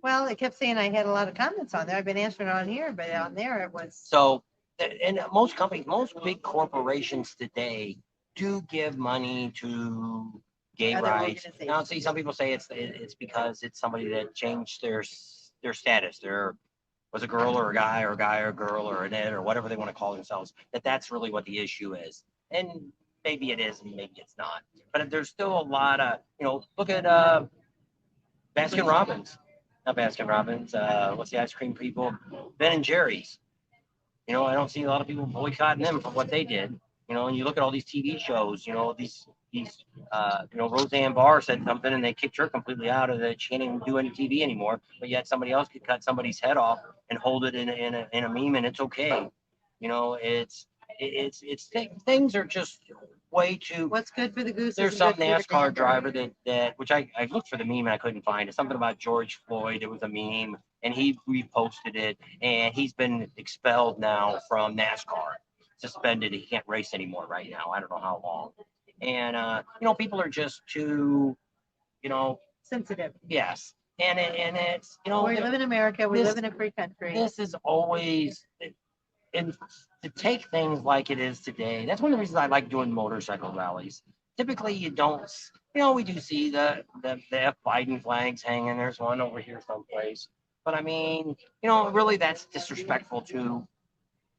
Well, it kept saying I had a lot of comments on there. I've been answering on here, but on there it was. So, and most companies, most big corporations today do give money to gay Other rights. Now, organizations. see, some people say it's because it's somebody that changed their status. There was a girl or a guy or a guy or a girl or an ed or whatever they want to call themselves. That's really what the issue is. And maybe it is, and maybe it's not. But there's still a lot of, look at Baskin Robbins. Not Baskin Robbins. What's the ice cream people? Ben and Jerry's. I don't see a lot of people boycotting them for what they did. And you look at all these TV shows. Roseanne Barr said something, and they kicked her completely out of it. She can't even do any TV anymore. But yet somebody else could cut somebody's head off and hold it in a meme, and it's okay. Things are just way too. What's good for the goose? There's isn't some good for the NASCAR gander. driver that which I looked for the meme and I couldn't find it. Something about George Floyd. It was a meme, and he reposted it, and he's been expelled now from NASCAR, suspended. He can't race anymore right now. I don't know how long. And people are just too, Sensitive. yes. And it's We live in America. We live in a free country. This is always. And to take things like it is today, that's one of the reasons I like doing motorcycle rallies. Typically, you don't, we do see the F Biden flags hanging. There's one over here someplace. But I mean, really that's disrespectful to,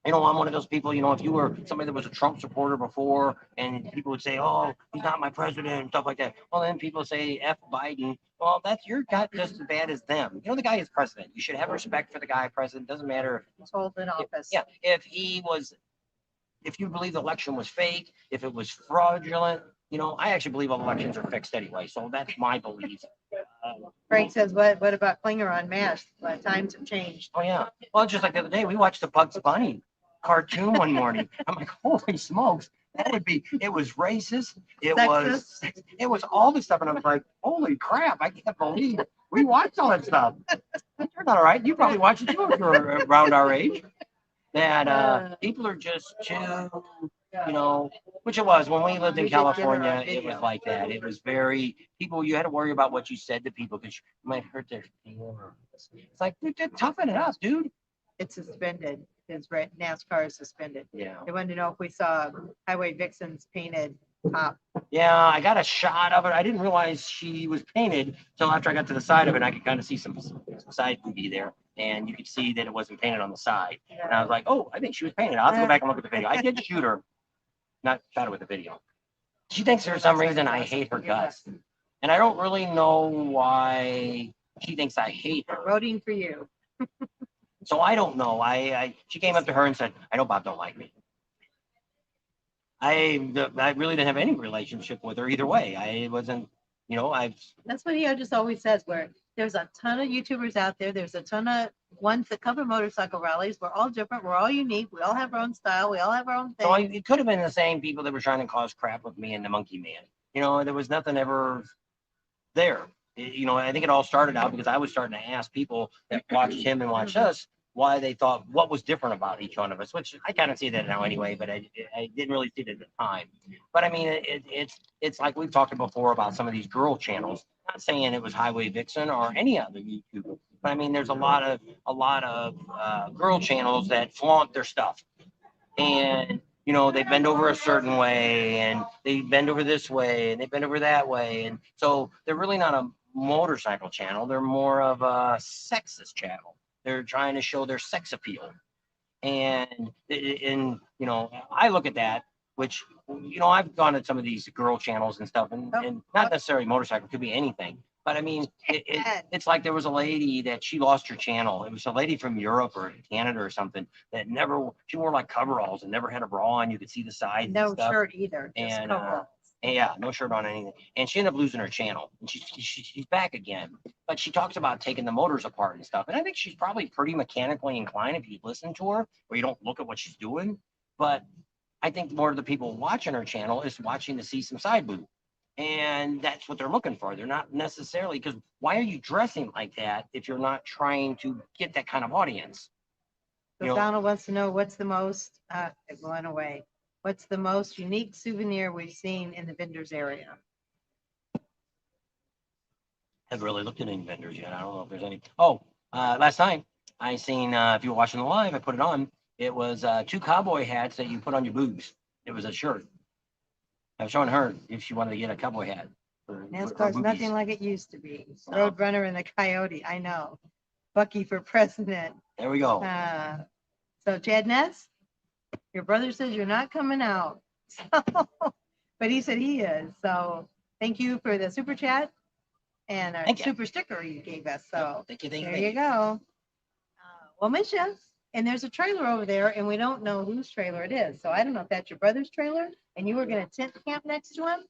I'm one of those people, if you were somebody that was a Trump supporter before and people would say, oh, he's not my president and stuff like that. Well, then people say F Biden. Well, you're not just as bad as them. The guy is president. You should have respect for the guy president. Doesn't matter. He's holding office. Yeah. If you believe the election was fake, if it was fraudulent, I actually believe all elections are fixed anyway. So that's my belief. Frank says, what about Klinger on MASH? Times have changed. Oh, yeah. Well, just like the other day, we watched the Bugs Bunny cartoon one morning. I'm like, holy smokes. It was racist. It was all this stuff. And I was like, holy crap. I can't believe we watched all that stuff. You're not all right. You probably watched it too if you're around our age. That people are just too, which it was when we lived in California, it was like that. It was very people, you had to worry about what you said to people because you might hurt their feelings. It's like, dude, toughen it up, dude. It's suspended. His NASCAR is suspended. Yeah. They wanted to know if we saw Highway Vixens painted pop. Yeah, I got a shot of it. I didn't realize she was painted until after I got to the side of it. And I could kind of see some side booby there, and you could see that it wasn't painted on the side. And I was like, oh, I think she was painted. I'll have to go back and look at the video. I did shoot her, not shot her with the video. She thinks for some reason I hate her guts, and I don't really know why she thinks I hate her. Voting for you. So I don't know. She came up to her and said, I know Bob don't like me. I really didn't have any relationship with her either way. I wasn't, That's what he just always says, where there's a ton of YouTubers out there. There's a ton of ones that cover motorcycle rallies. We're all different. We're all unique. We all have our own style. We all have our own thing. So it could have been the same people that were trying to cause crap with me and the Monkey Man. There was nothing ever there. I think it all started out because I was starting to ask people that watched him and watched us why they thought what was different about each one of us, which I kind of see that now anyway, but I didn't really see it at the time. But I mean, it's like we've talked before about some of these girl channels. Not saying it was Highway Vixen or any other YouTuber, but I mean, there's a lot of girl channels that flaunt their stuff, and they bend over a certain way, and they bend over this way, and they bend over that way, and so they're really not a motorcycle channel. They're more of a sexist channel. They're trying to show their sex appeal. And I look at that, which, I've gone to some of these girl channels and stuff, and not necessarily motorcycle, it could be anything. But I mean, it's like there was a lady that she lost her channel. It was a lady from Europe or Canada or something that she wore like coveralls and never had a bra on. You could see the sides. No shirt either. And yeah, no shirt on anything. And she ended up losing her channel, and she's back again. But she talks about taking the motors apart and stuff. And I think she's probably pretty mechanically inclined if you listen to her, or you don't look at what she's doing. But I think more of the people watching her channel is watching to see some side boob. And that's what they're looking for. They're not necessarily, because why are you dressing like that if you're not trying to get that kind of audience? So Donald wants to know what's the most, it went away. What's the most unique souvenir we've seen in the vendors area? I haven't really looked at any vendors yet. I don't know if there's any. Oh, last night I seen, if you were watching the live, I put it on. It was 2 cowboy hats that you put on your boobs. It was a shirt. I was showing her if she wanted to get a cowboy hat. NASCAR's nothing like it used to be. Roadrunner and the Coyote, I know. Bucky for president. There we go. So Chad Ness, your brother says you're not coming out. But he said he is. So thank you for the super chat and our super sticker you gave us. So thank you. There you go. We'll miss you. And there's a trailer over there, and we don't know whose trailer it is. So I don't know if that's your brother's trailer, and you were going to tent camp next to him,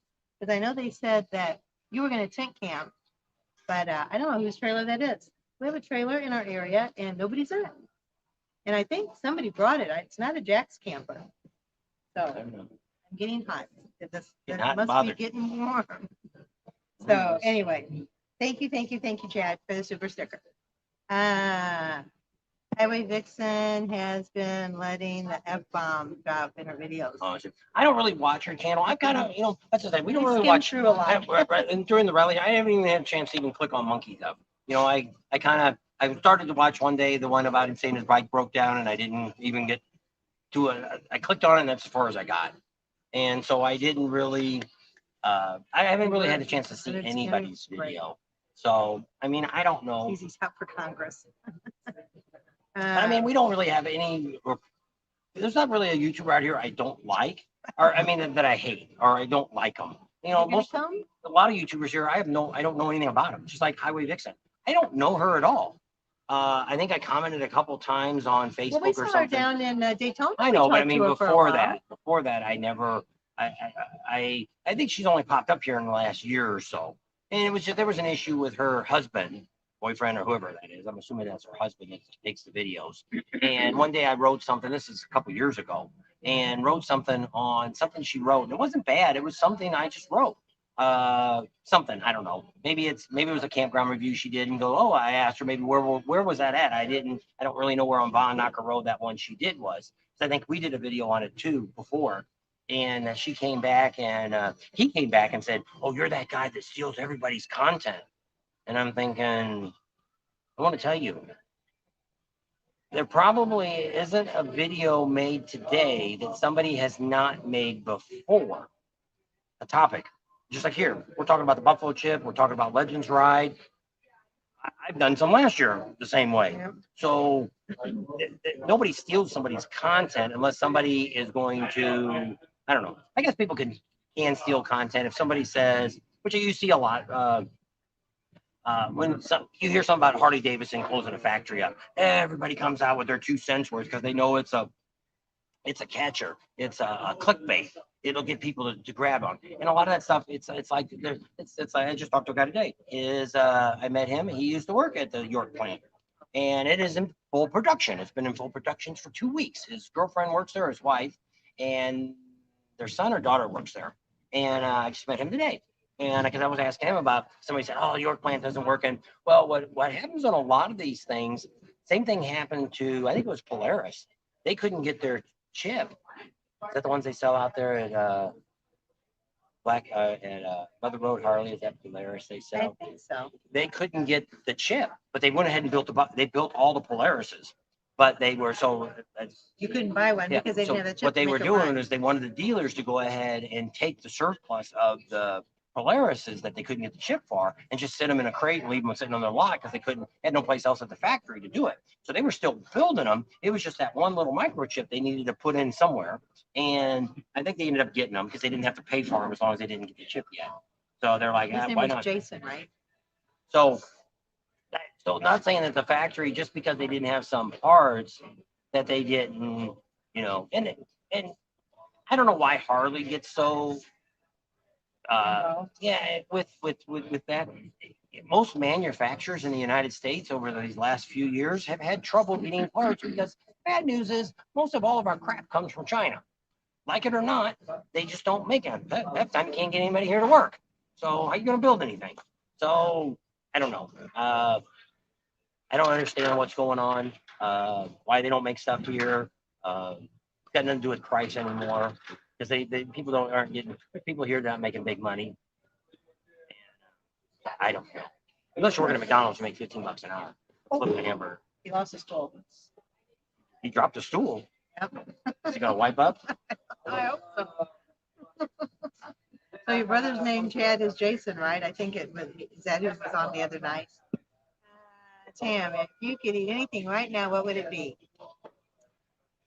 because I know they said that you were going to tent camp, but I don't know whose trailer that is. We have a trailer in our area, and nobody's in it. And I think somebody brought it. It's not a Jack's camper. So I'm getting hot. It must be getting warm. So anyway, thank you, Chad, for the super sticker. Highway Vixen has been letting the F-bomb drop in her videos. Oh, I don't really watch her channel. I've got to, that's the thing. We don't really watch through a lot. Right, and during the rally, I haven't even had a chance to even click on Monkey's up. I started to watch one day the one about him saying his bike broke down, and I didn't even get to it. I clicked on it, and that's as far as I got. And so I didn't really, I haven't really had a chance to see anybody's video. So, I mean, I don't know. He's out for Congress. I mean, we don't really have any, there's not really a YouTuber out here I don't like, or I mean, that I hate, or I don't like them. A lot of YouTubers here, I don't know anything about them. Just like Highway Vixen. I don't know her at all. I think I commented a couple times on Facebook or something. Her down in Daytona. I know, but I mean, before that, I never, I think she's only popped up here in the last year or so. And it was just, there was an issue with her husband, boyfriend, or whoever that is. I'm assuming that's her husband that takes the videos. And one day I wrote something, this is a couple years ago, and wrote something on something she wrote. And it wasn't bad. It was something I just wrote. Something, I don't know. Maybe it was a campground review she did, and go, oh, I asked her maybe where was that at? I don't really know where on Von Knocker Road that one she did was. So I think we did a video on it too before. And she came back, and he came back and said, oh, you're that guy that steals everybody's content. And I'm thinking, I want to tell you, there probably isn't a video made today that somebody has not made before. a topic. Just like here, we're talking about the buffalo chip. We're talking about Legends Ride. I've done some last year the same way. Yep. So nobody steals somebody's content unless somebody is going to, I don't know. I guess people can steal content if somebody says, which you see a lot. When you hear something about Harley Davidson closing a factory up, everybody comes out with their 2 cents worth because they know it's a catcher, it's a clickbait. It'll get people to grab on, and a lot of that stuff. It's like it's like I just talked to a guy today. I met him. He used to work at the York plant, and it is in full production. It's been in full production for 2 weeks. His girlfriend works there, his wife, and their son or daughter works there. And I just met him today. And because I was asking him about, somebody said, "Oh, York plant doesn't work." And well, what happens on a lot of these things? Same thing happened to, I think it was Polaris. They couldn't get their chip. Is that the ones they sell out there at Mother Road Harley? Is that Polaris they I sell? think so. They couldn't get the chip, but they went ahead and they built all the Polarises. But they were You couldn't buy one yeah. because they So didn't have the chip. what to they make were it doing run. is they wanted the dealers to go ahead and take the surplus of the Polarises that they couldn't get the chip for and just sit them in a crate and leave them sitting on their lot because they had no place else at the factory to do it. So they were still building them. It was just that one little microchip they needed to put in somewhere. And I think they ended up getting them because they didn't have to pay for them as long as they didn't get the chip yet. So they're like, His name why was not? Jason, right? So, not saying that the factory, just because they didn't have some parts that they didn't, and I don't know why Harley gets so, yeah, with that. Most manufacturers in the United States over these last few years have had trouble getting parts because bad news is most of all of our crap comes from China. Like it or not, they just don't make it. That time you can't get anybody here to work. So how are you going to build anything? So I don't know. I don't understand what's going on. Why they don't make stuff here. Got nothing to do with price anymore because people aren't getting, people here not making big money. I don't know. Unless you're working at McDonald's, you make $15 an hour. Flipping a hamburger. He lost his stool. He dropped a stool. Yep. Is he gonna wipe up? I hope so. So your brother's name, Chad, is Jason, right? I think it was. Is that who was on the other night? Tam, if you could eat anything right now, what would it be?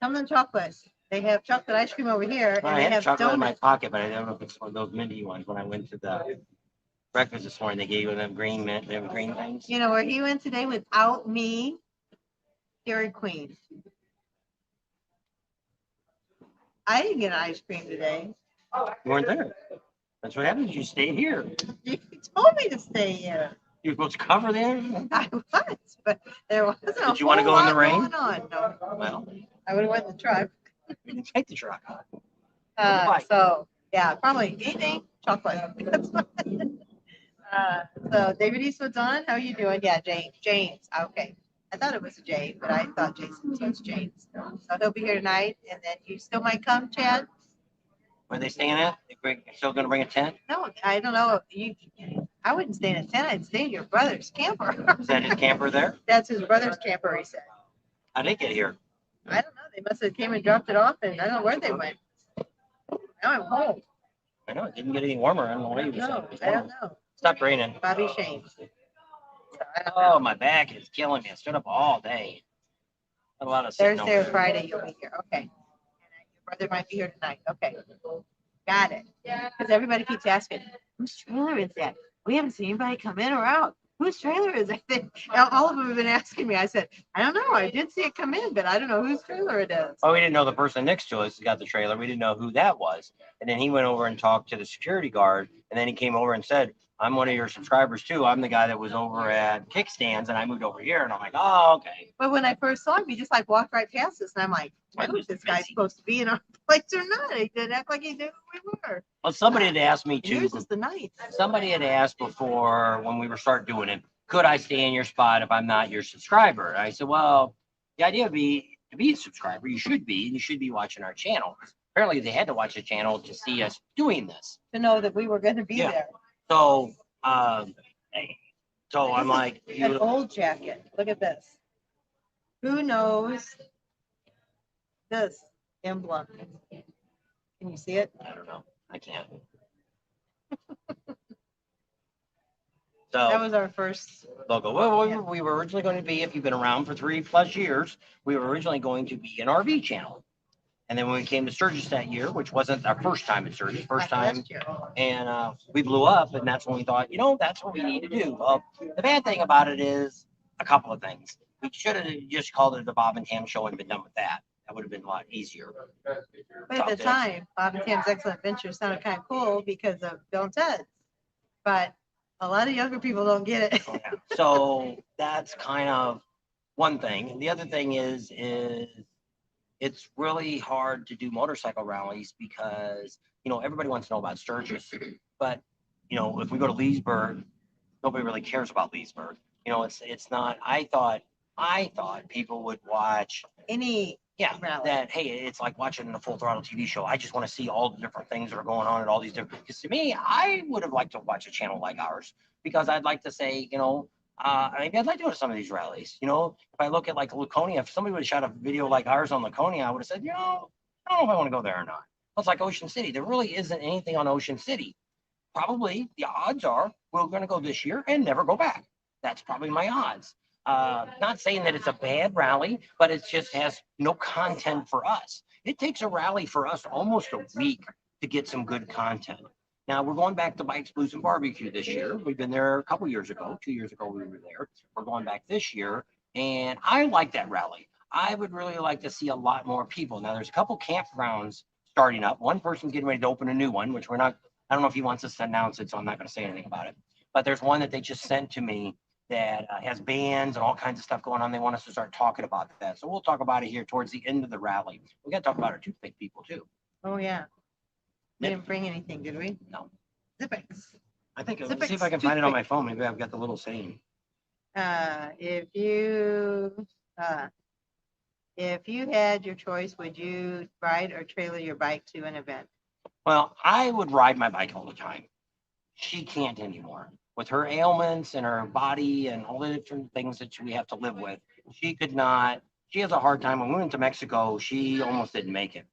Something chocolate. They have chocolate ice cream over here, and I they had have chocolate in my donuts. pocket, but I don't know if it's one of those minty ones. When I went to the breakfast this morning, they gave you them green things. You know where he went today without me? Dairy Queen. I didn't get an ice cream today. You weren't there. That's what happens. You stayed here. You told me to stay here. You were supposed to cover there. I was, but there wasn't. Did you want to go in the rain? On. No. Well, I would have went in the truck. we can take the truck. So yeah, probably anything chocolate. So David Eastwood's on. How are you doing? Yeah, James. Okay. I thought it was a J, but I thought Jason, so it's James. So he'll be here tonight, and then you still might come, Chad. Where are they staying at? Still going to bring a tent? No, I don't know. I wouldn't stay in a tent. I'd stay in your brother's camper. Is that his camper there? That's his brother's camper, he said. How'd they get here? I don't know. They must have came and dropped it off, and I don't know where they went. Now I'm home. I know it didn't get any warmer. I don't know why you No, I don't know. Stopped raining. Bobby Shane. Oh, my back is killing me. I stood up all day. A lot of Thursday or Friday, you'll be here. Okay. And your brother might be here tonight. Okay. Got it. Because everybody keeps asking, whose trailer is that? We haven't seen anybody come in or out. Whose trailer is it? All of them have been asking me. I said, I don't know. I did see it come in, but I don't know whose trailer it is. Oh, we didn't know the person next to us got the trailer. We didn't know who that was. And then he went over and talked to the security guard. And then he came over and said, I'm one of your subscribers too. I'm the guy that was over at Kickstands and I moved over here. And I'm like, oh, okay. But when I first saw him, he just like walked right past us. And I'm like, I know this guy's supposed to be in our place or not. He didn't act like he knew who we were. Well, somebody had asked me too. Yours is the ninth. Somebody had asked before when we were start doing it, could I stay in your spot if I'm not your subscriber? And I said, well, the idea would be to be a subscriber. You should be, and you should be watching our channel. Apparently they had to watch the channel to see us doing this. To know that we were going to be there. So, I'm like, An old jacket. Look at this. Who knows this emblem? Can you see it? I don't know. I can't. So That was our first. logo. Well, we were originally going to be, if you've been around for 3+ years, we were originally going to be an RV channel. And then when we came to Sturgis that year, which wasn't our first time at Sturgis, first time, Last year. and we blew up, and that's when we thought, that's what we need to do. Well, the bad thing about it is a couple of things. We should have just called it the Bob and Tam Show and been done with that. That would have been a lot easier. But at the time, Bob and Tam's Excellent Adventure sounded kind of cool because of Bill and Ted. But a lot of younger people don't get it. Oh, yeah. So that's kind of one thing. And the other thing is it's really hard to do motorcycle rallies because, everybody wants to know about Sturgis. But, if we go to Leesburg, nobody really cares about Leesburg. It's not, I thought people would watch Any rally. that, hey, it's like watching the Full Throttle TV show. I just want to see all the different things that are going on at all these different, because to me, I would have liked to watch a channel like ours because I'd like to say, maybe I'd like to go to some of these rallies. If I look at like Laconia, if somebody would have shot a video like ours on Laconia, I would have said, I don't know if I want to go there or not. It's like Ocean City. There really isn't anything on Ocean City. Probably the odds are we're going to go this year and never go back. That's probably my odds. Not saying that it's a bad rally, but it just has no content for us. It takes a rally for us almost a week to get some good content. Now we're going back to Bikes, Blues, and Barbecue this year. We've been there a couple years ago. 2 years ago we were there. We're going back this year, and I like that rally. I would really like to see a lot more people. Now there's a couple campgrounds starting up. One person's getting ready to open a new one, which we're not. I don't know if he wants us to announce it, so I'm not going to say anything about it. But there's one that they just sent to me that has bands and all kinds of stuff going on. They want us to start talking about that. So we'll talk about it here towards the end of the rally. We got to talk about our toothpick people too. Oh, yeah. We didn't bring anything, did we? No. Zippix. I think, Zippix let's see if I can find it on my phone. Maybe I've got the little saying. If you had your choice, would you ride or trailer your bike to an event? Well, I would ride my bike all the time. She can't anymore. With her ailments and her body and all the different things that we have to live with, she could not. She has a hard time. When we went to Mexico, she almost didn't make it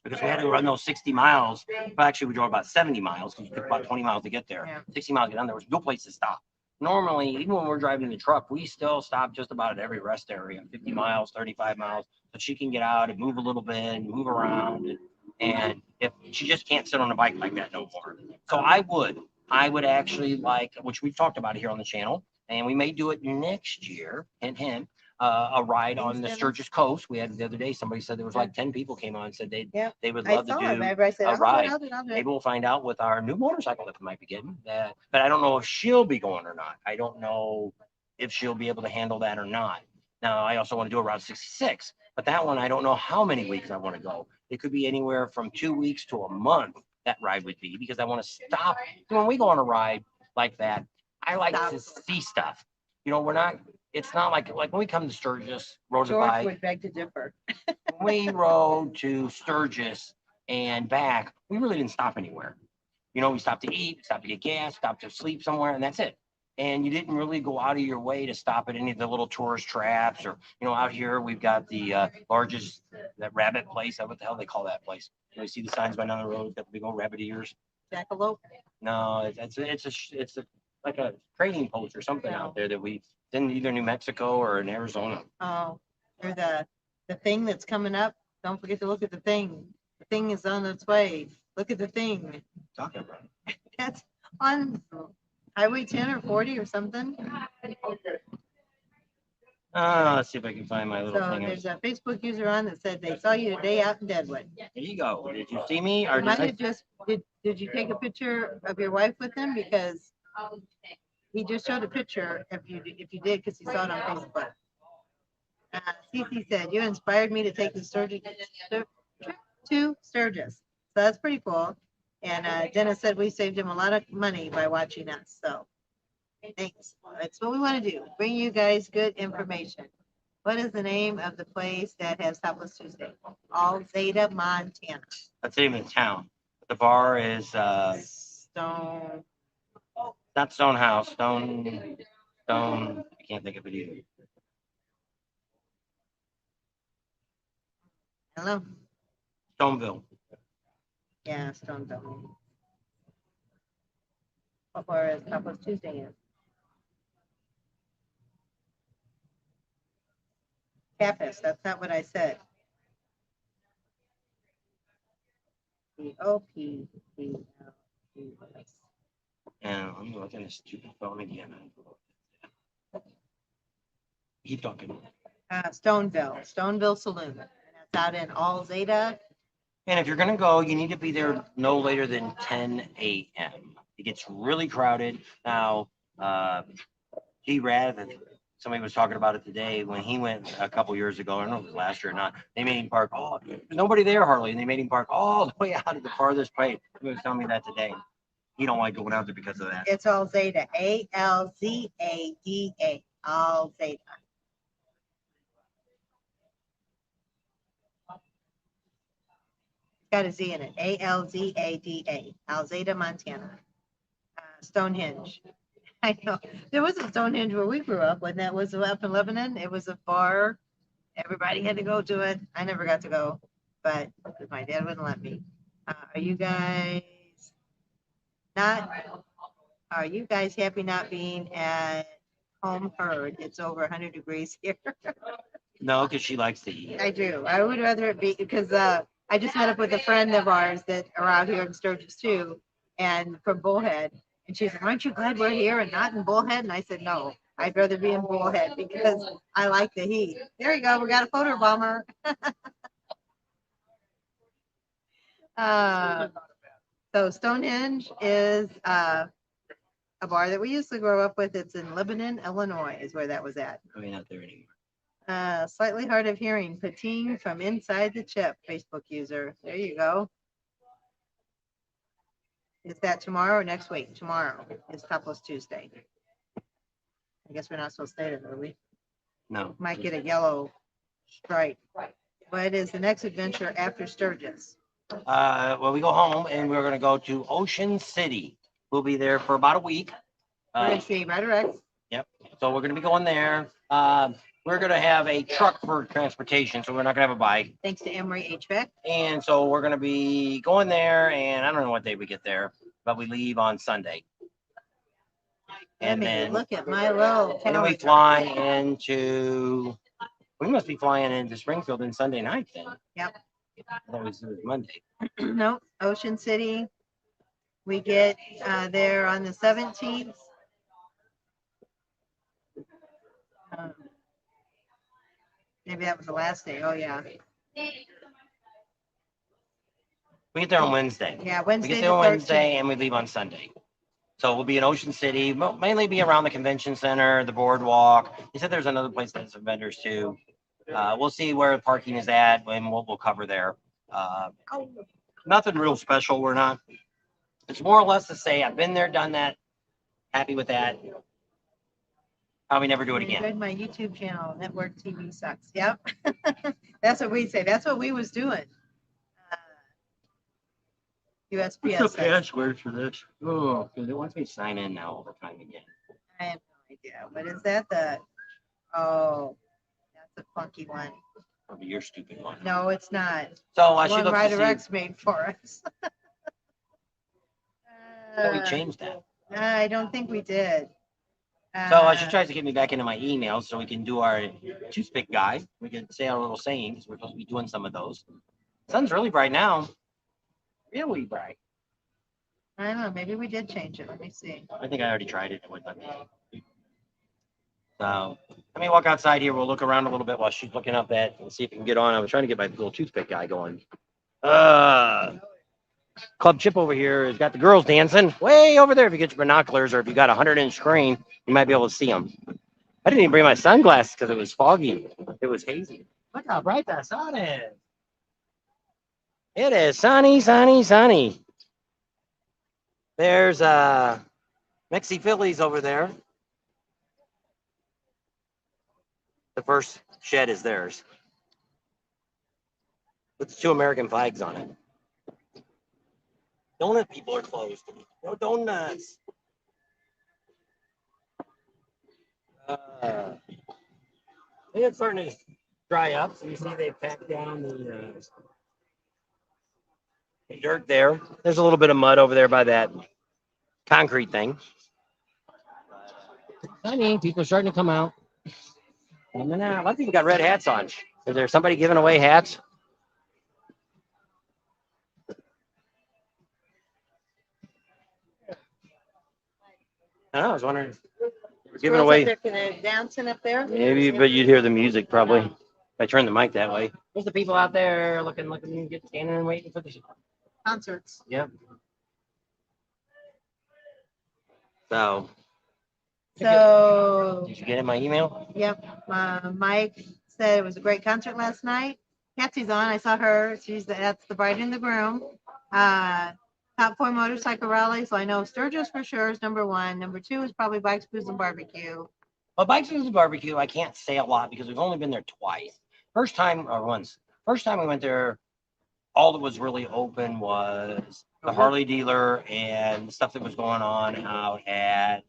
because we had to run those 60 miles. Well, actually, we drove about 70 miles because it took about 20 miles to get there. Yeah. 60 miles to get down. There was no place to stop. Normally, even when we're driving the truck, we still stop just about at every rest area, 50 miles, 35 miles, so she can get out and move a little bit and move around. And if she just can't sit on a bike like that no more. So I would actually like, which we've talked about here on the channel, and we may do it next year, hint, hint, a ride on the Sturgis coast. We had the other day, somebody said there was like 10 people came on and said they would love to do a ride. Maybe we'll find out with our new motorcycle that we might be getting that, but I don't know if she'll be going or not. I don't know if she'll be able to handle that or not. Now, I also want to do a Route 66, but that one, I don't know how many weeks I want to go. It could be anywhere from 2 weeks to a month. That ride would be because I want to stop. When we go on a ride like that, I like to see stuff. It's not like when we come to Sturgis, rode a bike. Would beg to differ. We rode to Sturgis and back. We really didn't stop anywhere. We stopped to eat, stopped to get gas, stopped to sleep somewhere, and that's it. And you didn't really go out of your way to stop at any of the little tourist traps or, out here we've got the largest, that rabbit place. What the hell they call that place? You see the signs going down the road, got the big old rabbit ears. Jackalope? No, it's like a trading post or something out there that we in either New Mexico or in Arizona. Oh, or the thing that's coming up. Don't forget to look at the thing. The thing is on its way. Look at the thing. Talking about it. That's on Highway 10 or 40 or something. Let's see if I can find my little So thing. there's a Facebook user on that said they saw you today out in Deadwood. There you go. Did you see me? Or did you take a picture of your wife with him? Because he just showed a picture if you did, because he saw it on Facebook. Cece said, you inspired me to take the trip to Sturgis. So that's pretty cool. And Dennis said we saved him a lot of money by watching us. So thanks. That's what we want to do. Bring you guys good information. What is the name of the place that has Topless Tuesday? All Zeta, Montana. That's the name of the town. The bar is Stone. not Stone House. Stone. I can't think of it either. Hello. Stoneville. Yeah, Stoneville. Or as Topless Tuesday is. Pappas. That's not what I said. Poppas. And I'm looking at this stupid phone again. Keep talking. Stoneville Saloon. And that's out in All Zeta. And if you're going to go, you need to be there no later than 10 a.m. It gets really crowded. Now, G-Rad, somebody was talking about it today when he went a couple years ago. I don't know if it was last year or not. They made him park there's nobody there hardly, and they made him park all the way out of the farthest place. He was telling me that today. He don't like going out there because of that. It's All Zeta. ALZADA. All Zeta. Got a Z in it. ALZADA. Alzada, Montana. Stonehenge. I know. There was a Stonehenge where we grew up when that was up in Lebanon. It was a bar. Everybody had to go to it. I never got to go, but my dad wouldn't let me. Are you guys happy not being at home herd? It's over 100 degrees here. No, because she likes to eat. I do. I would rather it be because I just met up with a friend of ours that are out here in Sturgis too, and from Bullhead. And she said, "Aren't you glad we're here and not in Bullhead?" And I said, "No, I'd rather be in Bullhead because I like the heat." There you go. We got a photo bomber. So Stonehenge is a bar that we used to grow up with. It's in Lebanon, Illinois, is where that was at. I mean, not there anymore. Slightly hard of hearing. Patine from inside the chip. Facebook user. There you go. Is that tomorrow or next week? Tomorrow is Topless Tuesday. I guess we're not supposed to say that, are we? No. Might get a yellow stripe. What is the next adventure after Sturgis? Well, we go home and we're going to go to Ocean City. We'll be there for about a week. We're going to see Rider X. Yep. So we're going to be going there. We're going to have a truck for transportation, so we're not going to have a bike. Thanks to Emery HVAC. And so we're going to be going there, and I don't know what day we get there, but we leave on Sunday. And then look at my little. And then we fly into. We must be flying into Springfield on Sunday night then. Yep. That was Monday. Nope. Ocean City. We get there on the 17th. Maybe that was the last day. Oh, yeah. We get there on Wednesday. Yeah, Wednesday. We get there on Wednesday and we leave on Sunday. So we'll be in Ocean City, mainly be around the convention center, the boardwalk. He said there's another place that has some vendors too. We'll see where the parking is at and we'll cover there. Nothing real special. We're not. It's more or less to say I've been there, done that, happy with that. Probably never do it again. Enjoyed my YouTube channel. Network TV sucks. Yep. That's what we say. That's what we was doing. USPS. What's the password for this? Oh, because it wants me to sign in now all the time again. I have no idea. What is that? Oh, that's a funky one. Probably your stupid one. No, it's not. So I should look to see. X made for us. We changed that. I don't think we did. So she tries to get me back into my emails so we can do our toothpick guide. We can say our little sayings. We're supposed to be doing some of those. Sun's really bright now. Really bright. I don't know. Maybe we did change it. Let me see. I think I already tried it. It wouldn't let me. So let me walk outside here. We'll look around a little bit while she's looking up that and see if we can get on. I was trying to get my little toothpick guy going. Club Chip over here has got the girls dancing way over there. If you get your binoculars or if you got a 100-inch screen, you might be able to see them. I didn't even bring my sunglasses because it was foggy. It was hazy. Look how bright that sun is. It is sunny, sunny, sunny. There's Mexi Phillies over there. The first shed is theirs. With the 2 American flags on it. Donut people are closed. No donuts. It's starting to dry up. So you see they packed down the dirt there. There's a little bit of mud over there by that concrete thing. Honey, people are starting to come out. And then, a lot of people got red hats on. Is there somebody giving away hats? I don't know, I was wondering. Giving Girls away. up there, can they dancing up there? Maybe, but you'd hear the music probably. If I turn the mic that way. There's the people out there looking, get standing and waiting for the Concerts. Yep. So. So, Did you get in my email? yep, Mike said it was a great concert last night. Patsy's on. I saw her. That's the bride and the groom. Top 4 motorcycle rally. So I know Sturgis for sure is number 1. Number 2 is probably Bikes, Booze, and Barbecue. Well, Bikes, Booze, and Barbecue, I can't say a lot because we've only been there twice. First time we went there, all that was really open was the Harley dealer and the stuff that was going on out at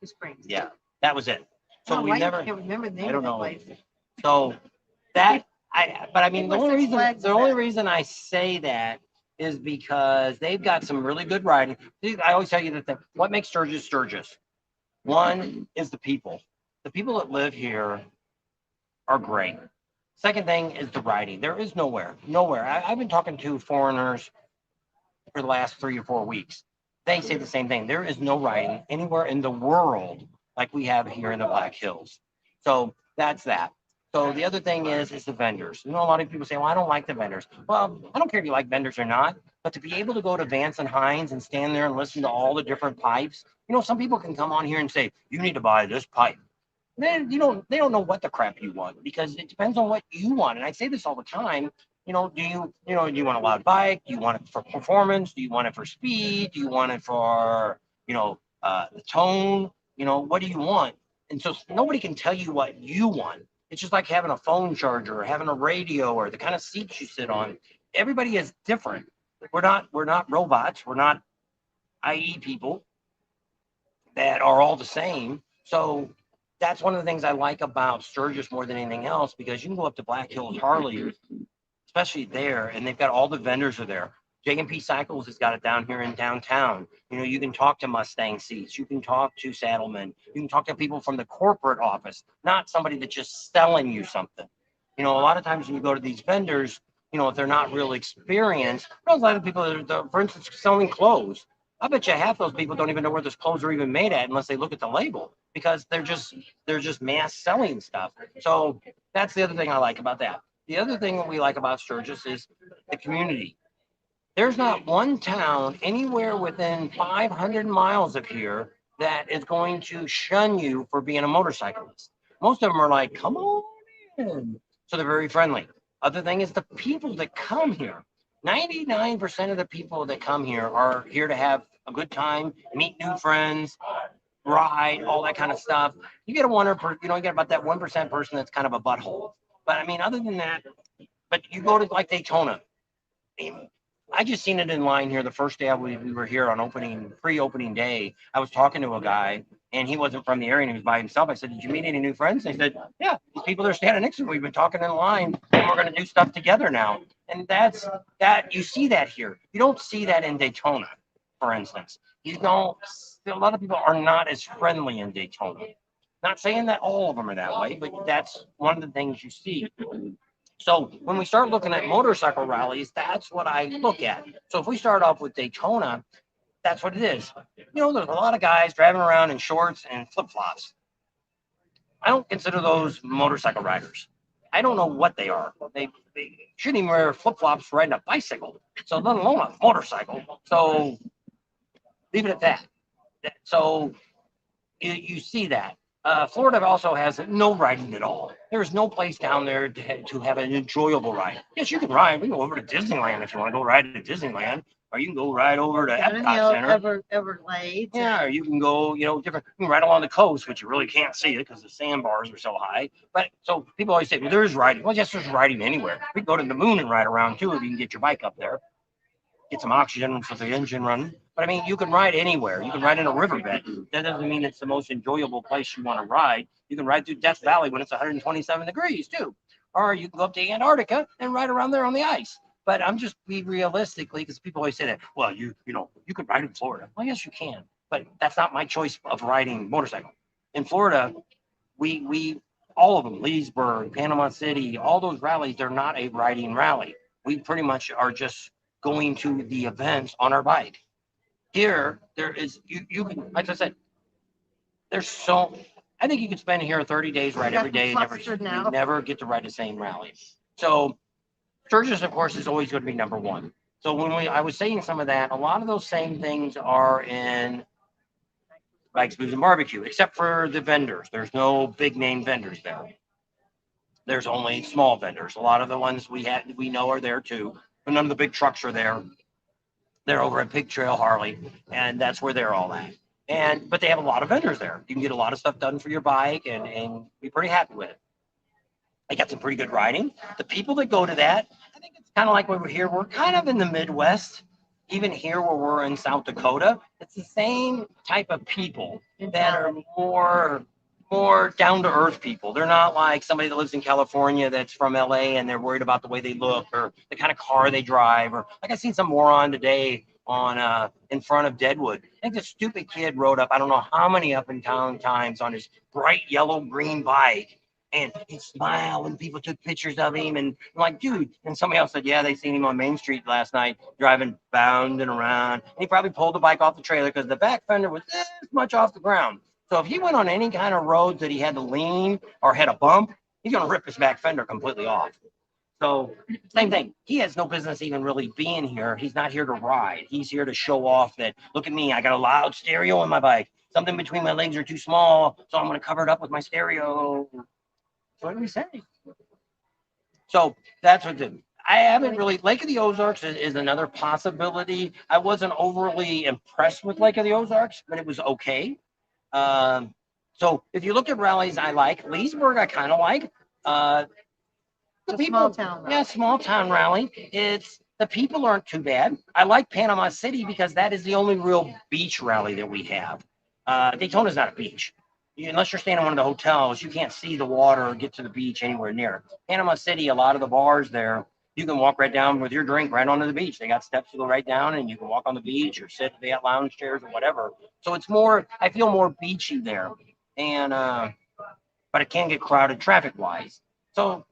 Springs. Yeah, that was it. So we never. I can't remember the name I don't of that know. place. So that but I mean, the Flags only reason I say that is because they've got some really good riding. I always tell you that what makes Sturgis Sturgis. One is the people. The people that live here are great. Second thing is the riding. There is nowhere. I've been talking to foreigners for the last 3 or 4 weeks. They say the same thing. There is no riding anywhere in the world like we have here in the Black Hills. So that's that. So the other thing is the vendors. You know, a lot of people say, well, I don't like the vendors. Well, I don't care if you like vendors or not, but to be able to go to Vance and Hines and stand there and listen to all the different pipes, you know, some people can come on here and say, you need to buy this pipe. Then they don't know what the crap you want because it depends on what you want. And I say this all the time. You know, do you want a loud bike? Do you want it for performance? Do you want it for speed? Do you want it for, the tone? You know, what do you want? And so nobody can tell you what you want. It's just like having a phone charger or having a radio or the kind of seats you sit on. Everybody is different. We're not robots. We're not IE people that are all the same. So that's one of the things I like about Sturgis more than anything else, because you can go up to Black Hills Harley, especially there, and they've got all the vendors are there. J&P Cycles has got it down here in downtown. You know, you can talk to Mustang Seats, you can talk to Saddlemen, you can talk to people from the corporate office, not somebody that's just selling you something. You know, a lot of times when you go to these vendors, you know, if they're not real experienced, there's a lot of people that are, for instance, selling clothes. I bet you half those people don't even know where those clothes are even made at unless they look at the label, because they're just mass selling stuff. So that's the other thing I like about that. The other thing that we like about Sturgis is the community. There's not one town anywhere within 500 miles of here that is going to shun you for being a motorcyclist. Most of them are like, come on in. So they're very friendly. Other thing is the people that come here. 99% of the people that come here are here to have a good time, meet new friends, ride, all that kind of stuff. You get you get about that 1% person that's kind of a butthole. But I mean, other than that, but you go to like Daytona. I just seen it in line here the first day we were here on pre-opening day. I was talking to a guy and he wasn't from the area and he was by himself. I said, did you meet any new friends? And they said, yeah, these people that are standing next to me, we've been talking in line and we're going to do stuff together now. And you see that here. You don't see that in Daytona, for instance. You don't, a lot of people are not as friendly in Daytona. Not saying that all of them are that way, but that's one of the things you see. So when we start looking at motorcycle rallies, that's what I look at. So if we start off with Daytona, that's what it is. You know, there's a lot of guys driving around in shorts and flip-flops. I don't consider those motorcycle riders. I don't know what they are. They shouldn't even wear flip-flops riding a bicycle. So let alone a motorcycle. So leave it at that. So you see that. Florida also has no riding at all. There's no place down there to have an enjoyable ride. Yes, you can ride. We can go over to Disneyland if you want to go ride to Disneyland, or you can go ride over to Epcot Center. Everglades. Yeah, or you can go, different. You can ride along the coast, but you really can't see it because the sandbars are so high. But so people always say, well, there's riding. Well, yes, there's riding anywhere. We can go to the moon and ride around too if you can get your bike up there. Get some oxygen for the engine running. But I mean, you can ride anywhere. You can ride in a riverbed. That doesn't mean it's the most enjoyable place you want to ride. You can ride through Death Valley when it's 127 degrees too. Or you can go up to Antarctica and ride around there on the ice. But I'm just be realistically, because people always say that, well, you could ride in Florida. Well, yes, you can. But that's not my choice of riding motorcycle. In Florida, we all of them, Leesburg, Panama City, all those rallies, they're not a riding rally. We pretty much are just going to the events on our bike. Here, there is you can, like I said, there's so I think you could spend here 30 days, ride every day, and never get to ride the same rally. So Sturgis, of course, is always going to be number one. So I was saying some of that, a lot of those same things are in Bikes, Booze, and Barbecue, except for the vendors. There's no big name vendors there. There's only small vendors. A lot of the ones we know are there too, but none of the big trucks are there. They're over at Pig Trail Harley, and that's where they're all at. But they have a lot of vendors there. You can get a lot of stuff done for your bike and be pretty happy with it. They got some pretty good riding. The people that go to that, I think it's kind of like when we're here. We're kind of in the Midwest. Even here where we're in South Dakota, it's the same type of people that are more down to earth people. They're not like somebody that lives in California that's from LA and they're worried about the way they look or the kind of car they drive. Or like I seen some moron today on in front of Deadwood. I think the stupid kid rode up, I don't know how many up and down times on his bright yellow green bike. And he smiled when people took pictures of him. And I'm like, dude. And somebody else said, yeah, they seen him on Main Street last night driving, bounding around. And he probably pulled the bike off the trailer because the back fender was this much off the ground. So if he went on any kind of roads that he had to lean or had a bump, he's going to rip his back fender completely off. So same thing. He has no business even really being here. He's not here to ride. He's here to show off that, look at me, I got a loud stereo on my bike. Something between my legs are too small, so I'm going to cover it up with my stereo. What did we say? So that's what I haven't really. Lake of the Ozarks is another possibility. I wasn't overly impressed with Lake of the Ozarks, but it was okay. So if you look at rallies, I like Leesburg. I kind of like the people. Small town rally. Yeah, small town rally. It's the people aren't too bad. I like Panama City because that is the only real beach rally that we have. Daytona's not a beach. Unless you're staying in one of the hotels, you can't see the water or get to the beach anywhere near. Panama City, a lot of the bars there, you can walk right down with your drink right onto the beach. They got steps to go right down and you can walk on the beach or sit, they got lounge chairs or whatever. So it's more, I feel more beachy there. But it can get crowded traffic wise. So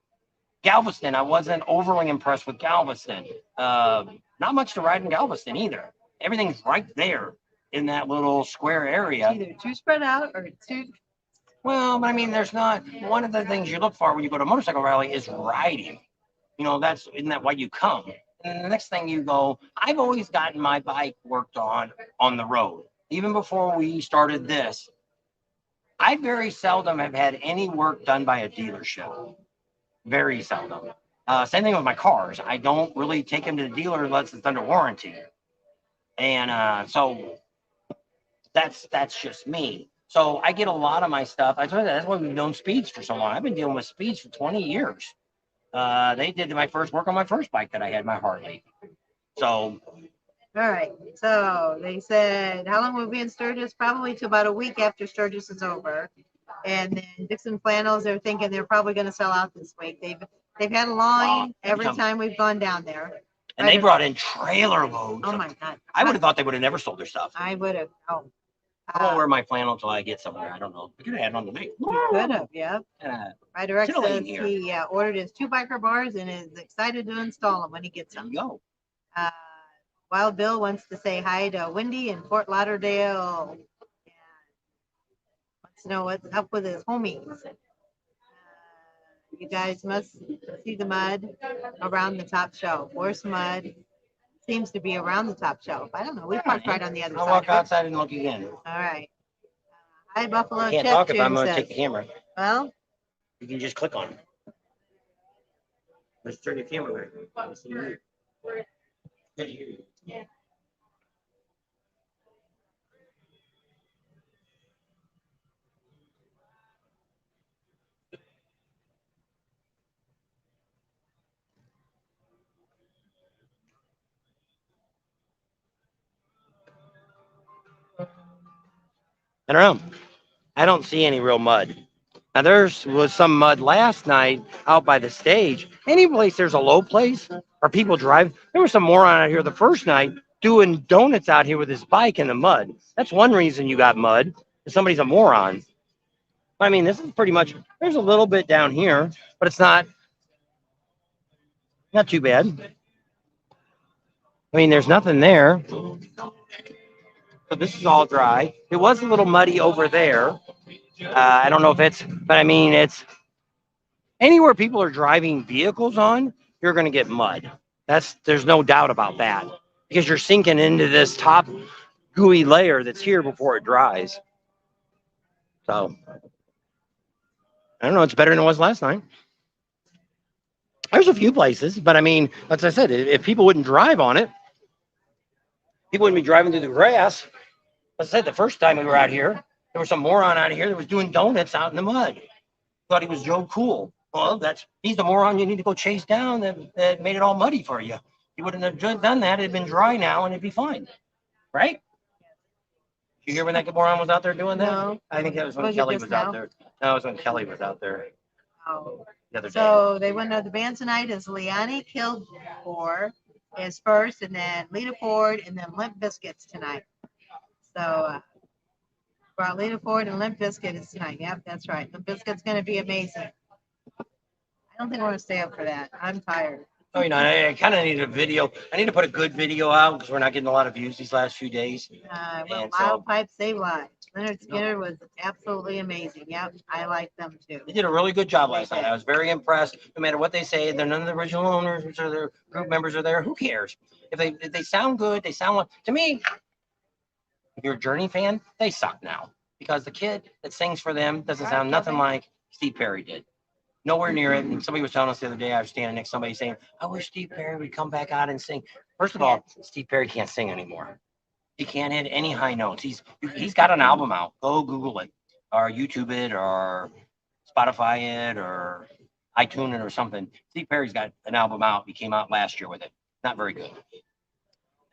Galveston, I wasn't overly impressed with Galveston. Not much to ride in Galveston either. Everything's right there in that little square area. It's either too spread out or too. Well, but I mean, there's not one of the things you look for when you go to a motorcycle rally is riding. Isn't that why you come? And the next thing you go, I've always gotten my bike worked on the road. Even before we started this, I very seldom have had any work done by a dealership. Very seldom. Same thing with my cars. I don't really take them to the dealer unless it's under warranty. And so that's just me. So I get a lot of my stuff. I told you that's why we've known Speeds for so long. I've been dealing with Speeds for 20 years. They did my first work on my first bike that I had, my Harley. So. All right. So they said, how long will we be in Sturgis? Probably to about a week after Sturgis is over. And then Dixon Flannels, they're thinking they're probably going to sell out this week. They've had a line every time we've gone down there. And they brought in trailer loads. Oh my God. I would have thought they would have never sold their stuff. I would have. Oh. I won't wear my flannel until I get somewhere. I don't know. I could have had it on the way. Could have, yeah. My director says he ordered his 2 biker bars and is excited to install them when he gets them. There you go. Wild Bill wants to say hi to Wendy in Fort Lauderdale. Wants to know what's up with his homies. You guys must see the mud around the top shelf. Worst mud seems to be around the top shelf. I don't know. We parked right on the other side. I'll walk outside and look again. All right. Hi, Buffalo. I can't talk if I'm going to take the camera. Well, you can just click on it. Let's turn the camera back. Yeah. I don't know. I don't see any real mud. Now was some mud last night out by the stage. Any place there's a low place or people drive. There was some moron out here the first night doing donuts out here with his bike in the mud. That's one reason you got mud. Somebody's a moron. I mean, this is pretty much, there's a little bit down here, but it's not too bad. I mean, there's nothing there. So this is all dry. It was a little muddy over there. I don't know if but I mean, it's anywhere people are driving vehicles on, you're going to get mud. There's no doubt about that because you're sinking into this top gooey layer that's here before it dries. So I don't know. It's better than it was last night. There's a few places, but I mean, as I said, if people wouldn't drive on it, people wouldn't be driving through the grass. As I said, the first time we were out here, there was some moron out here that was doing donuts out in the mud. Thought he was Joe Cool. Well, he's the moron you need to go chase down that made it all muddy for you. He wouldn't have done that. It'd been dry now and it'd be fine. Right? Did you hear when that moron was out there doing that? No. I think that was when Kelly was out there. No, it was when Kelly was out there. Oh. The other day. So they went to the band tonight is Leonie Kilgore is first, and then Lita Ford, and then Limp Bizkit's tonight. So brought Lita Ford and Limp Bizkit is tonight. Yep, that's right. Limp Bizkit's going to be amazing. I don't think we're going to stay up for that. I'm tired. Oh, I kind of need a video. I need to put a good video out because we're not getting a lot of views these last few days. Well, Wild Pipe Save Lives. Leonard Skinner was absolutely amazing. Yep, I like them too. They did a really good job last night. I was very impressed. No matter what they say, they're none of the original owners, which are their group members are there. Who cares? If they sound good, they sound to me. If you're a Journey fan, they suck now because the kid that sings for them doesn't sound nothing like Steve Perry did. Nowhere near it. And somebody was telling us the other day, I was standing next to somebody saying, I wish Steve Perry would come back out and sing. First of all, Steve Perry can't sing anymore. He can't hit any high notes. He's got an album out. Go Google it or YouTube it or Spotify it or iTunes it or something. Steve Perry's got an album out. He came out last year with it. Not very good.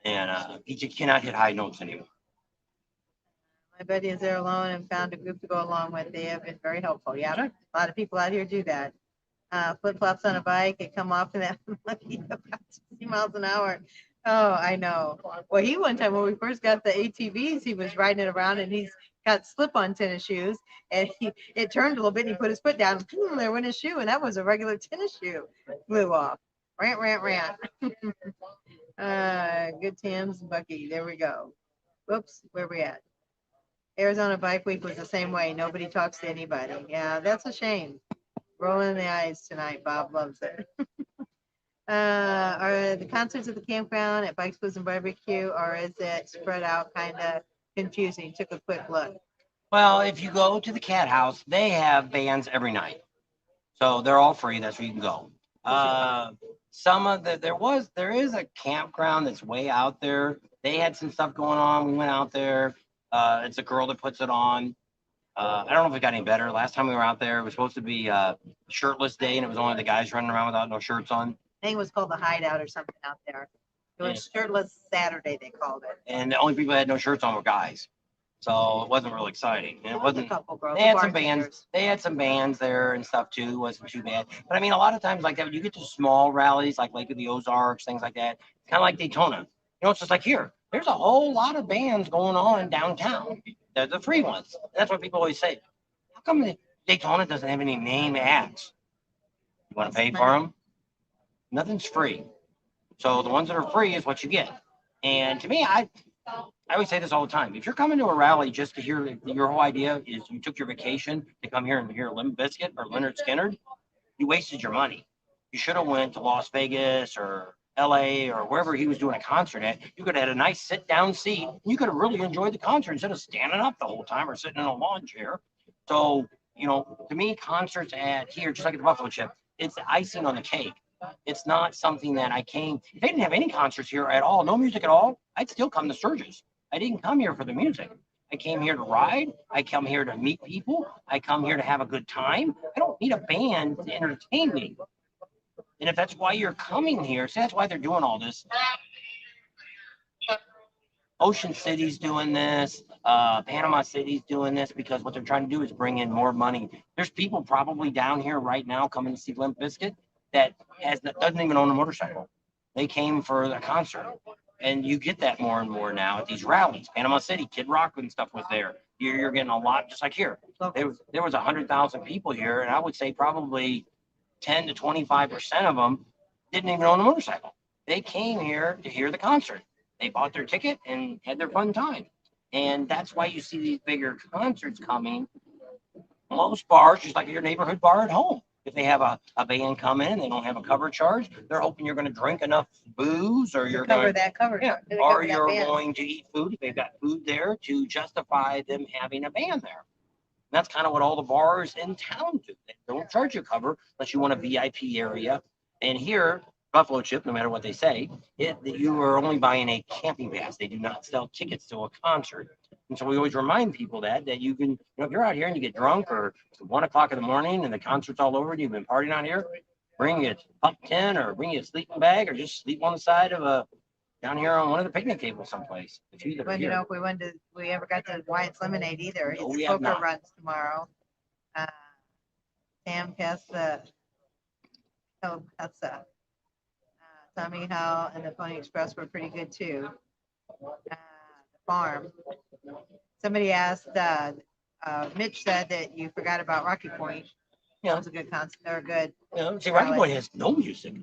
And he just cannot hit high notes anymore. My buddy is there alone and found a group to go along with. They have been very helpful. Yeah, a lot of people out here do that. Flip flops on a bike and come off in that about 60 miles an hour. Oh, I know. Well, one time when we first got the ATVs, he was riding it around and he's got slip-on tennis shoes and it turned a little bit and he put his foot down. And there went his shoe and that was a regular tennis shoe. Flew off. Rant. Good Tim's Bucky. There we go. Whoops, where we at? Arizona Bike Week was the same way. Nobody talks to anybody. Yeah, that's a shame. Rolling the eyes tonight. Bob loves it. Are the concerts at the campground at Bikes, Blues, and Barbecue, or is it spread out kind of confusing? Took a quick look. Well, if you go to the Cat House, they have bands every night. So they're all free. That's where you can go. There is a campground that's way out there. They had some stuff going on. We went out there. It's a girl that puts it on. I don't know if it got any better. Last time we were out there, it was supposed to be shirtless day, and it was only the guys running around without no shirts on. I think it was called the Hideout or something out there. It was shirtless Saturday, they called it. And the only people that had no shirts on were guys. So it wasn't real exciting. And it wasn't. A couple girls, they had some bands. They had some bands there and stuff too. It wasn't too bad. But I mean, a lot of times like that, when you get to small rallies like Lake of the Ozarks, things like that, it's kind of like Daytona. It's just like here. There's a whole lot of bands going on downtown. They're the free ones. And that's what people always say. How come Daytona doesn't have any name acts? You want to pay for them? Nothing's free. So the ones that are free is what you get. And to me, I always say this all the time. If you're coming to a rally just to hear, your whole idea is you took your vacation to come here and hear Limp Bizkit or Leonard Skinner, you wasted your money. You should have went to Las Vegas or LA or wherever he was doing a concert at. You could have had a nice sit-down seat. You could have really enjoyed the concert instead of standing up the whole time or sitting in a lawn chair. So, to me, concerts at here, just like at the Buffalo Chip, it's the icing on the cake. It's not something that if they didn't have any concerts here at all, no music at all, I'd still come to Sturgis. I didn't come here for the music. I came here to ride. I come here to meet people. I come here to have a good time. I don't need a band to entertain me. And if that's why you're coming here, that's why they're doing all this. Ocean City's doing this. Panama City's doing this because what they're trying to do is bring in more money. There's people probably down here right now coming to see Limp Bizkit that doesn't even own a motorcycle. They came for the concert. And you get that more and more now at these rallies. Panama City, Kid Rock and stuff was there. you're getting a lot, just like here. There was 100,000 people here, and I would say probably 10 to 25% of them didn't even own a motorcycle. They came here to hear the concert. They bought their ticket and had their fun time. And that's why you see these bigger concerts coming. Most bars, just like your neighborhood bar at home, if they have a band come in and they don't have a cover charge, they're hoping you're going to drink enough booze, or you're cover going that cover. yeah, To or cover that you're band. going to eat food if they've got food there to justify them having a band there. That's kind of what all the bars in town do. They don't charge you cover unless you want a VIP area. And here, Buffalo Chip, no matter what they say, you are only buying a camping pass. They do not sell tickets to a concert. And so we always remind people that you can, if you're out here and you get drunk, or it's 1 o'clock in the morning and the concert's all over and you've been partying out here, bring you a pup tent or bring you a sleeping bag, or just sleep on the side of down here on one of the picnic tables someplace. Well, you know, if we ever got to Wyatt's Lemonade either. No, It's we have poker not. runs tomorrow. Sam Kessa, Tommy Howell and the Pony Express were pretty good too. The farm. Somebody asked, Mitch said that you forgot about Rocky Point. Yeah. That was a good concert. They're good. See, Rocky Point has no music,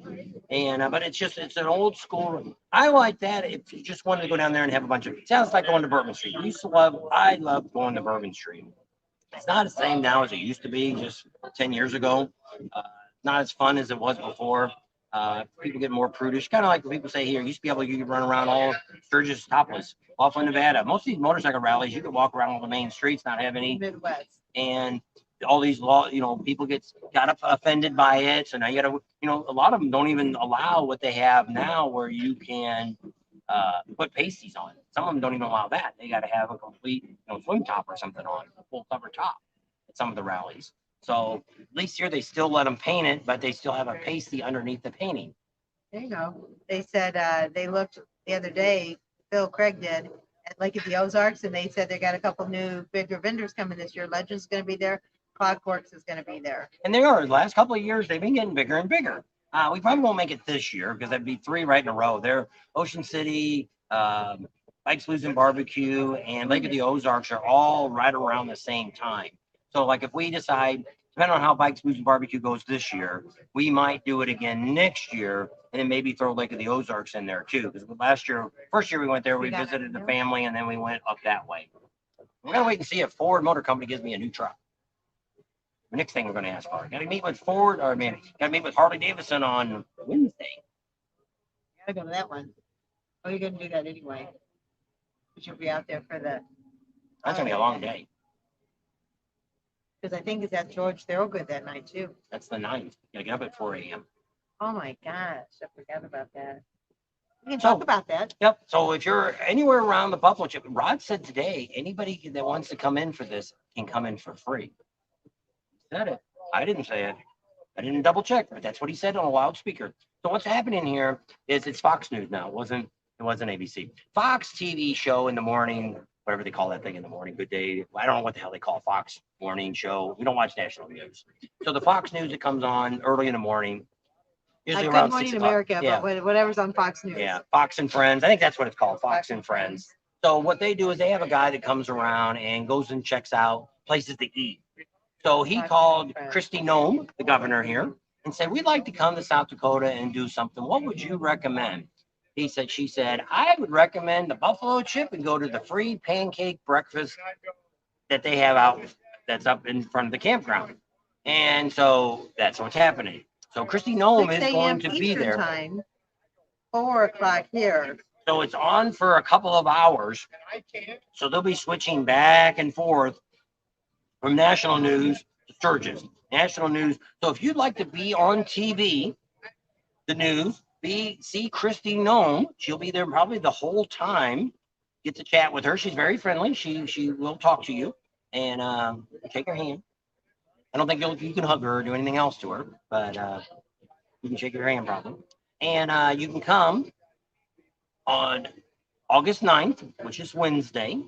and but it's an old school. I like that. If you just wanted to go down there and have a bunch of, it sounds like going to Bourbon Street. I love going to Bourbon Street. It's not the same now as it used to be just 10 years ago. Not as fun as it was before. People get more prudish, kind of like people say here. You could run around all Sturgis topless, off in Nevada. Most of these motorcycle rallies, you could walk around all the main streets, not have any. Midwest. And all these people got offended by it. So now you got to, a lot of them don't even allow what they have now, where you can put pasties on. Some of them don't even allow that. They got to have a complete, swim top or something on, a full cover top at some of the rallies. So at least here they still let them paint it, but they still have a pasty underneath the painting. There you go. They said they looked the other day, Phil Craig did, at Lake of the Ozarks, and they said they got a couple new bigger vendors coming this year. Legend's going to be there. Clockworks is going to be there. And they are. The last couple of years, they've been getting bigger and bigger. We probably won't make it this year because that'd be 3 right in a row. They're Ocean City, Bikes, Blues, and Barbecue, and Lake of the Ozarks are all right around the same time. So, like, if we decide, depending on how Bikes, Blues, and Barbecue goes this year, we might do it again next year, and then maybe throw Lake of the Ozarks in there too. Because first year we went there, we visited the family, and then we went up that way. We're gonna wait and see if Ford Motor Company gives me a new truck. The next thing we're going to ask for. Got to meet with got to meet with Harley Davidson on Wednesday. Got to go to that one. Oh, you're going to do that anyway. But you'll be out there for the. That's going to be a long day. Because I think it's at George Thorogood that night too. That's the 9th. You got to get up at 4 a.m. Oh my gosh, I forgot about that. We can talk about that. Yep. So if you're anywhere around the Buffalo Chip, Rod said today, anybody that wants to come in for this can come in for free. Said it. I didn't say it. I didn't double check, but that's what he said on a loudspeaker. So what's happening here is it's Fox News now. It wasn't ABC. Fox TV show in the morning, whatever they call that thing in the morning. Good day. I don't know what the hell they call Fox morning show. We don't watch national news. So the Fox News that comes on early in the morning, usually Like around Good Morning 6 o'clock. America, Yeah. but whatever's on Fox News. Yeah, Fox and Friends. I think that's what it's called, Fox and Friends. So what they do is they have a guy that comes around and goes and checks out places to eat. So he called Kristi Noem, the governor here, and said, we'd like to come to South Dakota and do something. What would you recommend? She said, I would recommend the Buffalo Chip and go to the free pancake breakfast that they have out that's up in front of the campground. And so that's what's happening. So Kristi Noem is going to be there. Time, 4 o'clock here. So it's on for a couple of hours. So they'll be switching back and forth from national news to Sturgis. National news. So if you'd like to be on TV, the news, see Kristi Noem. She'll be there probably the whole time. Get to chat with her. She's very friendly. She will talk to you and shake her hand. I don't think you can hug her or do anything else to her, but you can shake her hand probably. And you can come on August 9th, which is Wednesday,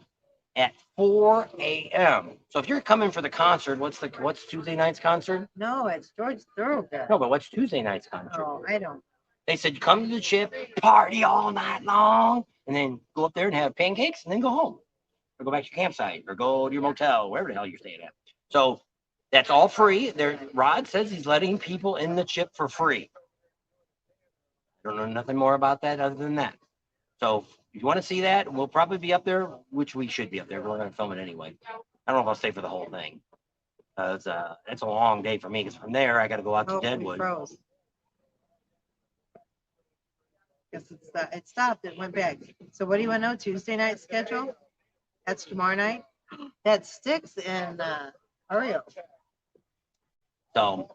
at 4 a.m. So if you're coming for the concert, what's Tuesday night's concert? No, it's George Thorogood. No, but what's Tuesday night's concert? Oh, I don't. They said come to the Chip, party all night long, and then go up there and have pancakes and then go home. or go back to your campsite, or go to your motel, wherever the hell you're staying at. So that's all free. There, Rod says he's letting people in the chip for free. I don't know nothing more about that other than that. So if you want to see that, we'll probably be up there, which we should be up there. We're going to film it anyway. I don't know if I'll stay for the whole thing. It's a long day for me because from there I got to go out to Oh, we Deadwood. froze. Guess it stopped. It went back. So what do you want to know? Tuesday night schedule? That's tomorrow night. That's Sticks and Oreo. So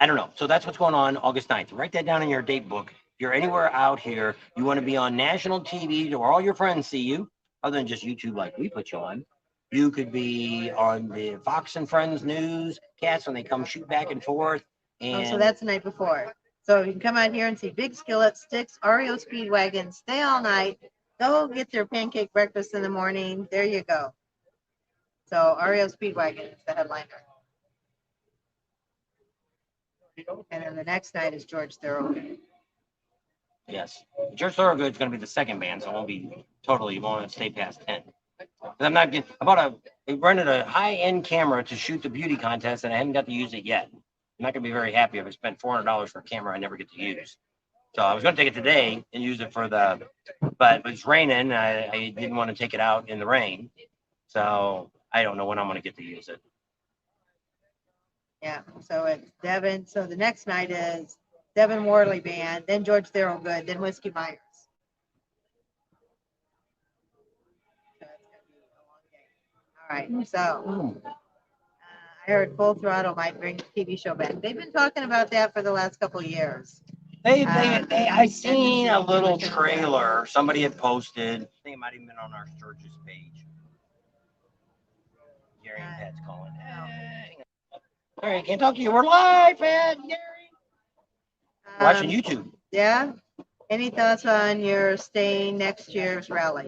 I don't know. So that's what's going on August 9th. Write that down in your date book. If you're anywhere out here, you want to be on national TV where all your friends see you, other than just YouTube like we put you on. You could be on the Fox and Friends newscast when they come shoot back and forth. And Oh, so that's the night before. So you can come out here and see Big Skillet, Sticks, Oreo Speedwagon, stay all night. Go get their pancake breakfast in the morning. There you go. So Oreo Speedwagon is the headliner. And then the next night is George Thorogood. yes, George Thorogood is going to be the second band, so it won't be totally. You won't stay past 10. I'm not getting. I rented a high-end camera to shoot the beauty contest, and I haven't got to use it yet. I'm not going to be very happy if I spent $400 for a camera I never get to use. So I was going to take it today and use it for but it's raining. I didn't want to take it out in the rain, so I don't know when I'm going to get to use it. Yeah, so it's Devin. So the next night is Devin Worley Band, then George Thorogood, then Whiskey Myers. So it's gonna be a long day. All right, so I heard Full Throttle might bring the TV show back. They've been talking about that for the last couple of years. I seen a little trailer somebody had posted. I think it might have been on our Sturgis page. Gary and Pat's calling. All right, can't talk to you. We're live, Pat. Gary. Watching YouTube. Yeah. Any thoughts on your staying next year's rally?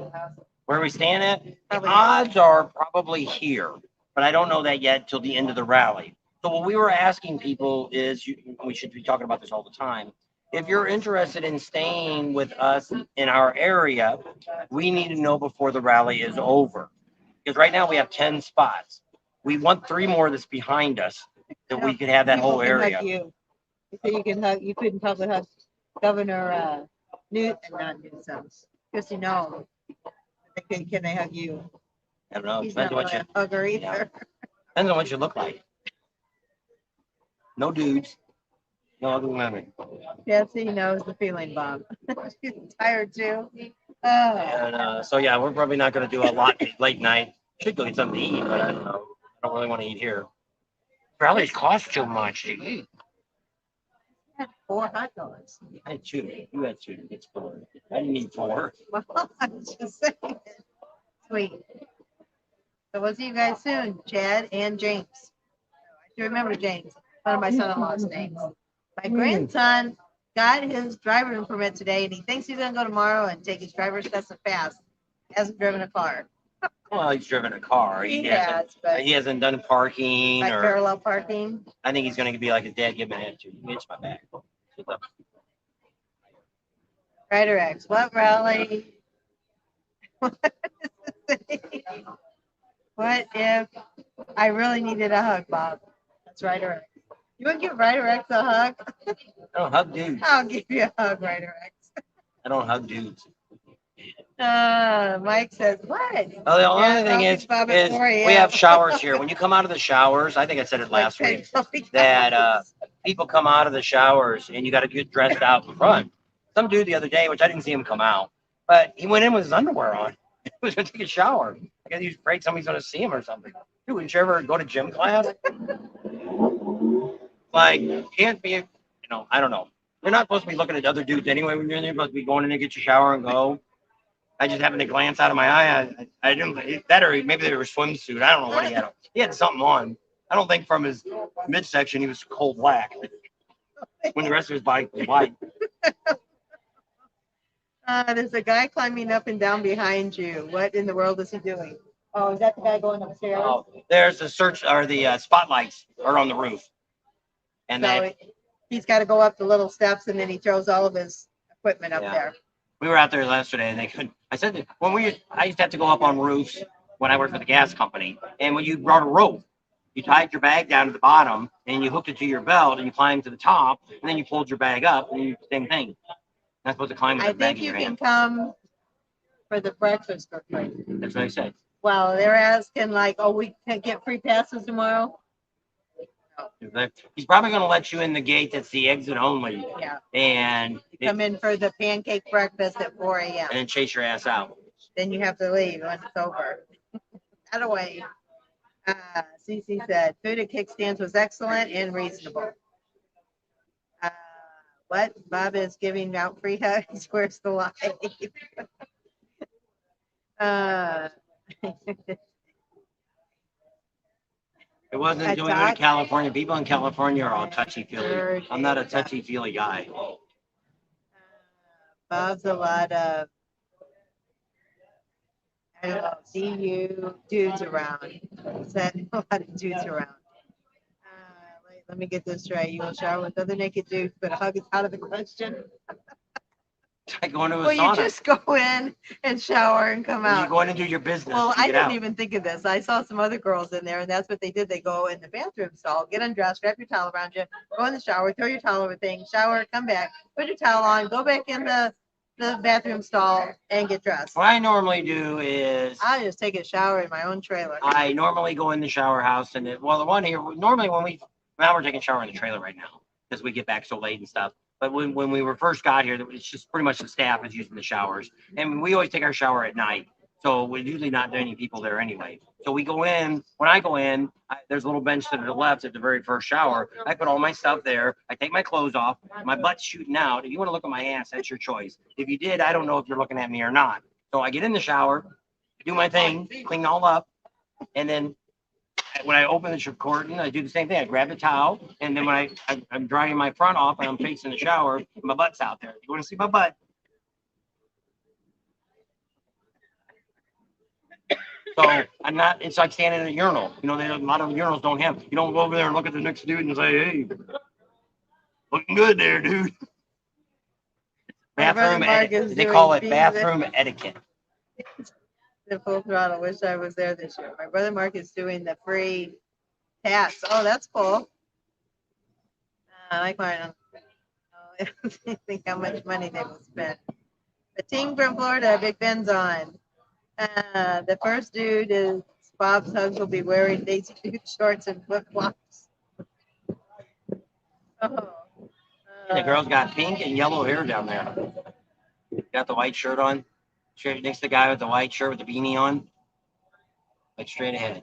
Where are we staying at? The Probably. odds are probably here, but I don't know that yet till the end of the rally. So what we were asking people is, we should be talking about this all the time. If you're interested in staying with us in our area, we need to know before the rally is over. Because right now we have 10 spots. We want 3 more that's behind us that we could have that whole area. You said you couldn't probably hug Governor not Newsom, Christy, no. Can they hug you? I don't know. He's Depends not on what really a hugger either. Yeah. Depends on what you look like. No dudes. No other women. Jesse knows the feeling, Bob. She's tired too. And so yeah, we're probably not going to do a lot late night. Should go get something to eat, but I don't know. I don't really want to eat here. Rallies cost too much to eat. I had 4 hot dogs. I had 2. You had 2. It's 4. I didn't need 4. Well, I'm just saying. Sweet. So we'll see you guys soon, Chad and James. I should remember James, one of my son-in-law's names. My grandson got his driver's permit today, and he thinks he's going to go tomorrow and take his driver's test and pass. He hasn't driven a car. Well, he's driven a car. He hasn't done parking like or parallel parking. I think he's going to be like his dad, give him an attitude. It's my back. Ryder X, what rally? What if I really needed a hug, Bob? That's Ryder X. You want to give Ryder X a hug? I don't hug dudes. I'll give you a hug, Ryder X. I don't hug dudes. Mike says, what? Oh, the only thing is we have showers here. When you come out of the showers, I think I said it last week, that people come out of the showers and you got to get dressed out in front. Some dude the other day, which I didn't see him come out, but he went in with his underwear on. He was going to take a shower. I guess he's afraid somebody's going to see him or something. Dude, would you ever go to gym class? Like, can't be, I don't know. You're not supposed to be looking at other dudes anyway when you're in there. You're supposed to be going in there, get your shower and go. I just happened to glance out of my eye. I didn't, that or maybe they were swimsuit. I don't know what he had. He had something on. I don't think from his midsection he was coal black. When the rest of his body was white. There's a guy climbing up and down behind you. What in the world is he doing? Oh, is that the guy going upstairs? Oh, there's the the spotlights are on the roof. And so he's got to go up the little steps and then he throws all of his equipment up there. We were out there yesterday and they couldn't. I said that I used to have to go up on roofs when I worked for the gas company. And when you brought a rope, you tied your bag down to the bottom and you hooked it to your belt and you climbed to the top and then you pulled your bag up and you same thing. Not supposed to climb with I the bag think in you your can hand. come for the breakfast buffet. That's what I said. Well, they're asking like, oh, we can get free passes tomorrow. He's probably going to let you in the gate that's the exit only. Yeah. And Come in for the pancake breakfast at 4 a.m. and then chase your ass out. Then you have to leave when it's over. That away. Cece said, food at kickstands was excellent and reasonable. What? Bob is giving out free hugs. Where's the lie? It wasn't until we went to California. People in California are all touchy-feely. I'm not a touchy-feely guy. Bob's a lot of, I don't know, DU dudes around. Said a lot of dudes around. Let me get this right. You will shower with other naked dudes, but a hug is out of the question. I go into a Well, sauna. you just go in and shower and come out. You go in and do your business. Well, I didn't even think of this. I saw some other girls in there, and that's what they did. They go in the bathroom stall, get undressed, wrap your towel around you, go in the shower, throw your towel over things, shower, come back, put your towel on, go back in the bathroom stall, and get dressed. What I normally do is I just take a shower in my own trailer. I normally go in the shower house, and the one here normally now we're taking a shower in the trailer right now because we get back so late and stuff. But when we were first got here, it's just pretty much the staff is using the showers, and we always take our shower at night. So we're usually not any people there anyway. So we go in. When I go in, there's a little bench to the left at the very first shower. I put all my stuff there. I take my clothes off. My butt's shooting out. If you want to look at my ass, that's your choice. If you did, I don't know if you're looking at me or not. So I get in the shower, do my thing, clean all up, and then when I open the curtain, I do the same thing. I grab the towel, and then when I'm drying my front off and I'm facing the shower, my butt's out there. You want to see my butt? So I'm not. It's like standing in a urinal. You know, a lot of urinals don't have. You don't go over there and look at the next dude and say, "Hey, looking good there, dude." Bathroom etiquette. They call it bathroom etiquette. The full throttle. Wish I was there this year. My brother Mark is doing the free tats. Oh, that's cool. I like mine. Oh, think how much money they will spend. The team from Florida, Big Ben's on. The first dude is Bob's hugs will be wearing Daisy Duke shorts and flip flops. The girl's got pink and yellow hair down there. Got the white shirt on. Straight next to the guy with the white shirt with the beanie on. Like straight ahead.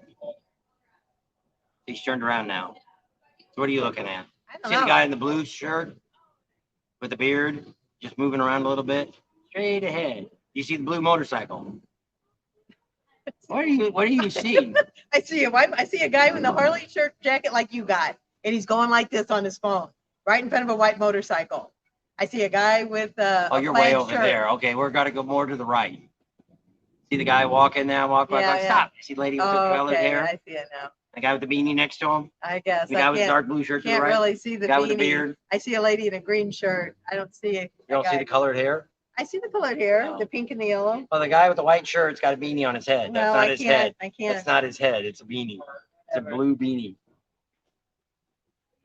He's turned around now. So what are you looking at? See the guy in the blue shirt with the beard just moving around a little bit? Straight ahead. You see the blue motorcycle. What do you see? I see a guy with a Harley shirt jacket like you got, and he's going like this on his phone, right in front of a white motorcycle. I see a guy with oh, you're way over there. Okay, we're gonna go more to the right. See the guy walking now, walk by. Yeah. Stop. See the lady with the colored hair? I see it now. The guy with the beanie next to him? I guess. The guy with the dark blue shirt to the Can't right? really see the guy beanie. with the beard? I see a lady in a green shirt. I don't see it. You don't see the colored hair? I see the colored hair, the pink and the yellow. Well, the guy with the white shirt's got a beanie on his head. That's not his head. I can't. That's not his head. It's a beanie. It's a blue beanie.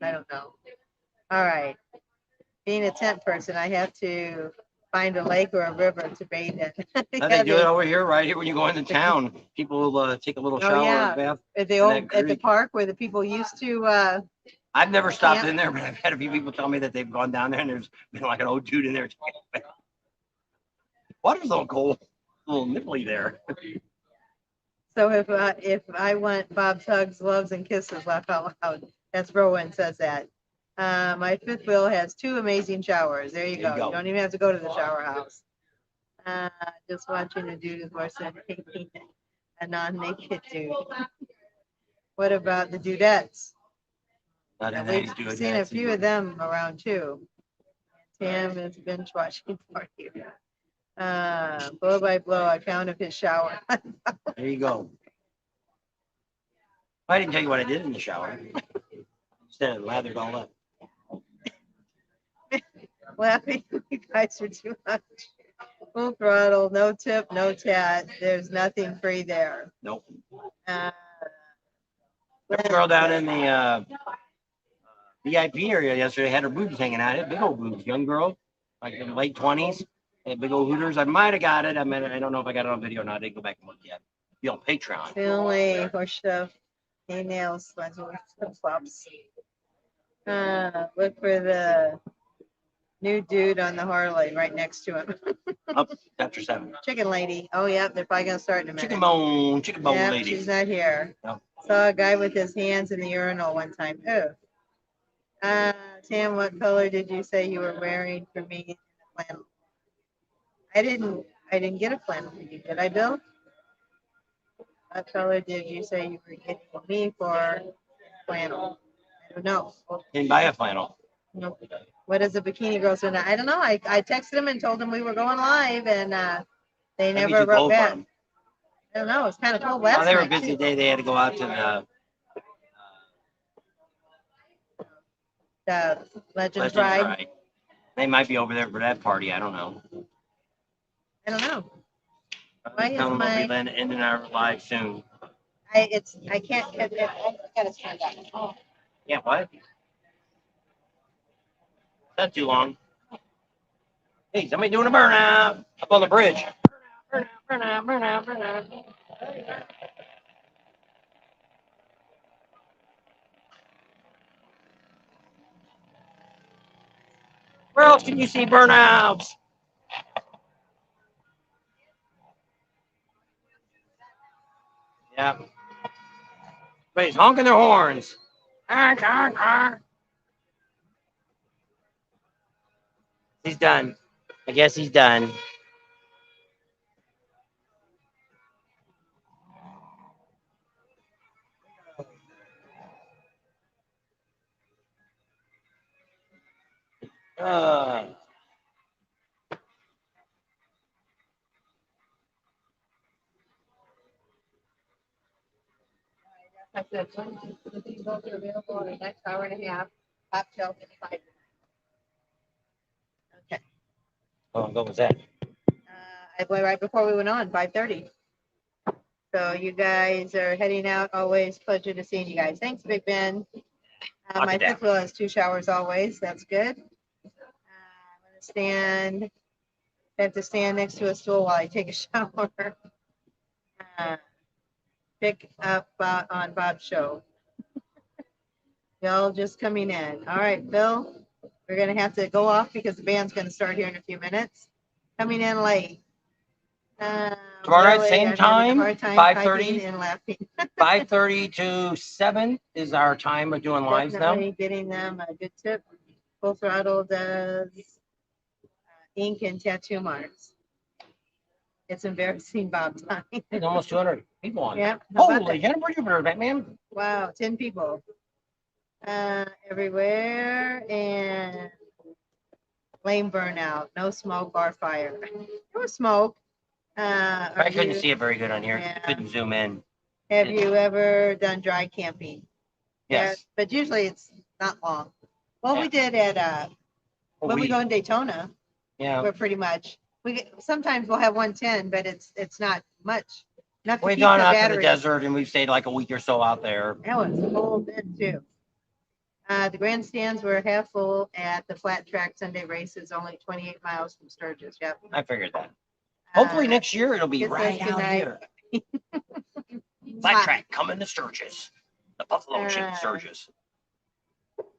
I don't know. All right. Being a tent person, I have to find a lake or a river to bathe in. They do it over here, right here when you go into town. People will take a little shower or bath. At the park where the people used to. I've never stopped in there, but I've had a few people tell me that they've gone down there and there's been like an old dude in there. Water's a little cold, a little nipply there. So if I want Bob's hugs, loves, and kisses, laugh out loud. That's Rowan says that. My fifth wheel has 2 amazing showers. There you go. You don't even have to go to the shower house. Just watching a dude is worse than a non-naked dude. What about the dudettes? We've seen a few of them around too. Tim is binge watching for you. Blow by blow account of his shower. There you go. I didn't tell you what I did in the shower. Instead, of lathered all up. Laughing, you guys are too much. Full throttle, no tip, no tat. There's nothing free there. Nope. Uh, There's a girl down in the VIP area yesterday had her boobs hanging out. Big old boobs, young girl, like in late 20s. Had big old hooters. I might have got it. I don't know if I got it on video or not. I didn't go back and look yet. Be on Patreon. Finley, horse stuff, hay nails, flip flops. Look for the new dude on the Harley right next to him. Up after 7. Chicken lady. Oh, yeah, they're probably going to start in a minute. Chicken bone Yep, lady. she's not here. No. Saw a guy with his hands in the urinal one time. Oh. Tam, what color did you say you were wearing for me in the flannel? I didn't get a flannel for you, did I, Bill? What color did you say you were getting me for flannel? I don't know. Didn't buy a flannel. Nope. What is a bikini girl saying? I don't know. I texted him and told him we were going live, and they Maybe never too wrote cold for back. 'em. I don't know. It's kind of cold last Oh, they were a night, busy too. day. They had to go out to The Legends Legends Ride. Ride. They might be over there for that party. I don't know. I don't know. Why is Tell them my- we'll be ending our live soon. I can't get it. I gotta stand up. Yeah, what? Not too long. Hey, somebody doing a burnout up on the bridge. Burnout. Where else can you see burnouts? Yeah. Everybody's honking their horns. He's done. I guess he's done. Uh, I said, these boats are available in the next hour and a half. Top shelf in 5 minutes. Okay. oh, what was that? I went right before we went on, 5:30. So you guys are heading out. Always pleasure to seeing you guys. Thanks, Big Ben. Lock My it down. fifth wheel has 2 showers always. That's good. I'm gonna stand. I have to stand next to a stool while I take a shower. Pick up on Bob's show. Y'all just coming in. All right, Bill, we're going to have to go off because the band's going to start here in a few minutes. Coming in late. Tomorrow night, really, same I'm having a time, hard 5:30. typing and laughing. 5:30 to 7 is our time of doing lives now. Definitely getting them a good tip. Full Throttle does ink and tattoo marks. It's embarrassing, Bob time. There's almost 200 people on. Yep. How about Holy that? Jennifer Jupiter, Batman. Wow, 10 people. Everywhere and flame burnout, no smoke or fire. There was smoke. I couldn't see it very good on here. Yeah. Couldn't zoom in. Have you ever done dry camping? Yes. Yeah, but usually it's not long. Well, Yeah. we did at when we go in Daytona. Yeah. We're pretty much sometimes we'll have 110, but it's not much. Enough to We've keep gone the out to the batteries. desert and we've stayed like a week or so out there. That was cold then too. The grandstands were half full at the flat track Sunday races, only 28 miles from Sturgis. Yep. I figured that. Hopefully next year it'll be it says right out tonight. here. Flat track coming to Sturgis. The Buffalo Chicken Uh, Sturgis.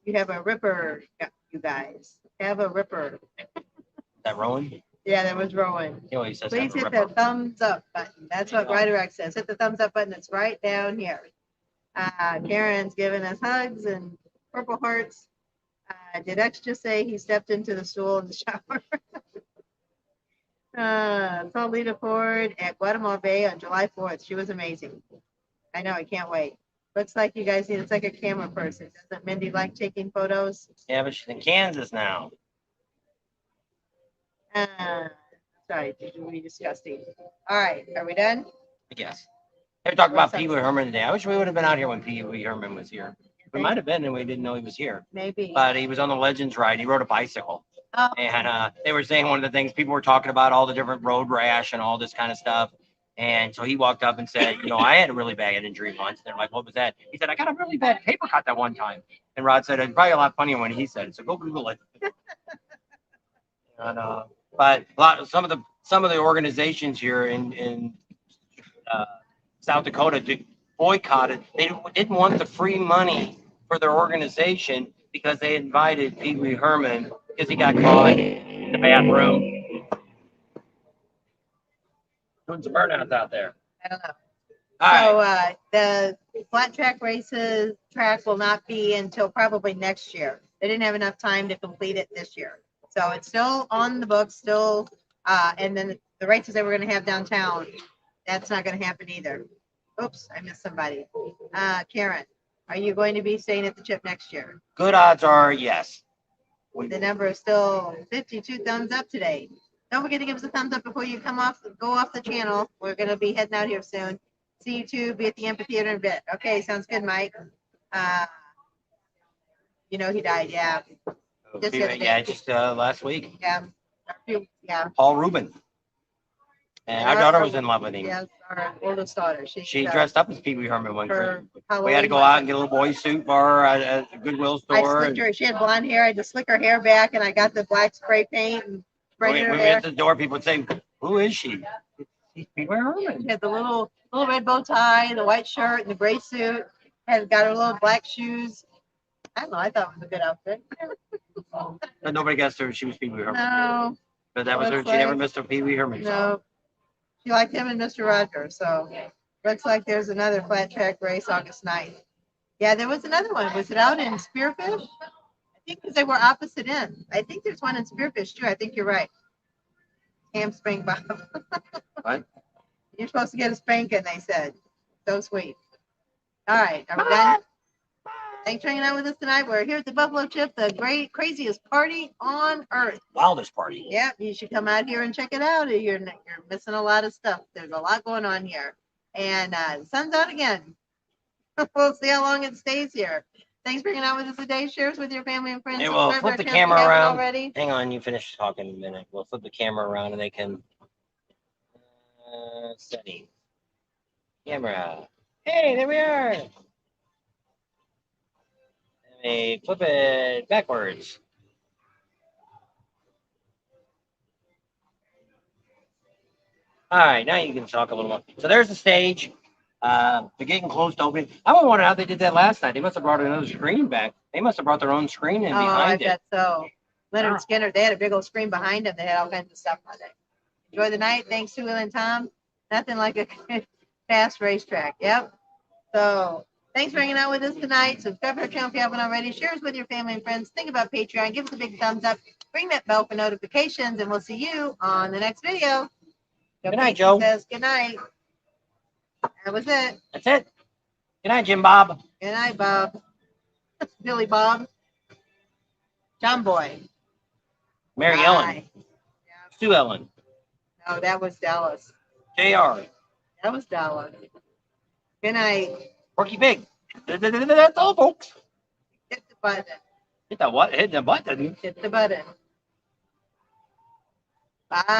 You have a ripper, you guys. Have a ripper. Is that Rowan? Yeah, that was Rowan. He always says Please have a hit the ripper. thumbs up button. That's what Rider says. Hit the thumbs up button. It's right down here. Karen's giving us hugs and purple hearts. Did X just say he stepped into the stool in the shower? Saw Lita Ford at Guatemala Bay on July 4th. She was amazing. I know. I can't wait. Looks like you guys need. It's like a camera person. Doesn't Mindy like taking photos? Yeah, but she's in Kansas now. Sorry, did you be disgusting? All right, are we done? I guess. They were talking about What's Pee Wee Herman today. I wish we would have been out here when Pee Wee Herman was here. We might have been and we didn't know he was here. Maybe. But he was on the Legends ride. He rode a bicycle. Oh, And they were saying one of the things people were talking about all the different road rash and all this kind of stuff. And so he walked up and said, I had a really bad injury once. They're like, what was that? He said, I got a really bad paper cut that one time. And Rod said, it's probably a lot funnier when he said it. So go Google it. But some of the organizations here in South Dakota boycotted. They didn't want the free money for their organization because they invited Pee Wee Herman because he got caught in the bathroom doing some burnouts out there. I don't know. All right. So the flat track track will not be until probably next year. They didn't have enough time to complete it this year. So it's still on the books, and then the races that we're going to have downtown, that's not going to happen either. Oops, I missed somebody. Karen, are you going to be staying at the Chip next year? Good odds are yes. The number is still 52 thumbs up today. Don't forget to give us a thumbs up before you go off the channel. We're going to be heading out here soon. See you two, be at the amphitheater in a bit. Okay, sounds good, Mike. He died, yeah. Just last week. Yeah. Paul Rubin. And our daughter was in love with him. Yes, our oldest daughter. She dressed up as Pee Wee Herman one for Christmas. We had to go out and get a little boy suit for her at a Goodwill store. She had blonde hair. I just slick her hair back, and I got the black spray paint and sprayed her we hair. At the door, people would say, "Who is she?" She's Pee Wee Herman. She had the little red bow tie, the white shirt, and the gray suit. Got her little black shoes. I don't know. I thought it was a good outfit. But nobody guessed her. She was Pee Wee Herman. No. But that was her. She never missed a Pee Wee Herman song. No. She liked him and Mr. Roger. So looks like there's another flat track race August 9th. Yeah, there was another one. Was it out in Spearfish? I think because they were opposite ends. I think there's one in Spearfish too. I think you're right. Hamstring Bob. What? You're supposed to get a spanking, they said. So sweet. All right, are we done? Thanks for hanging out with us tonight. We're here at the Buffalo Chip, the craziest party on earth. Wildest party. Yeah, you should come out here and check it out. You're missing a lot of stuff. There's a lot going on here. And the sun's out again. We'll see how long it stays here. Thanks for hanging out with us today. Share us with your family and friends. Hey, we'll flip the camera around. Hang on, you finish talking in a minute. We'll flip the camera around and they can setting. Camera. Hey, there we are. Let me flip it backwards. All right, now you can talk a little more. So there's the stage. They're getting close to opening. I wonder how they did that last night. They must have brought another screen back. They must have brought their own screen in behind it. I bet so. Leonard Skinner, they had a big old screen behind them. They had all kinds of stuff on it. Enjoy the night. Thanks to Will and Tom. Nothing like a fast racetrack. Yep. So thanks for hanging out with us tonight. Subscribe to our channel if you haven't already. Share us with your family and friends. Think about Patreon. Give us a big thumbs up. Ring that bell for notifications, and we'll see you on the next video. Good night, Joe. Says good night. That was it. That's it. Good night, Jim Bob. Good night, Bob. Billy Bob. John Boy. Mary Ellen. Yeah. Sue Ellen. No, that was Dallas. JR. That was Dallas. Good night. Porky Pig. That's all, folks. Hit the button. Hit the what? Hit the button. Hit the button. Bye.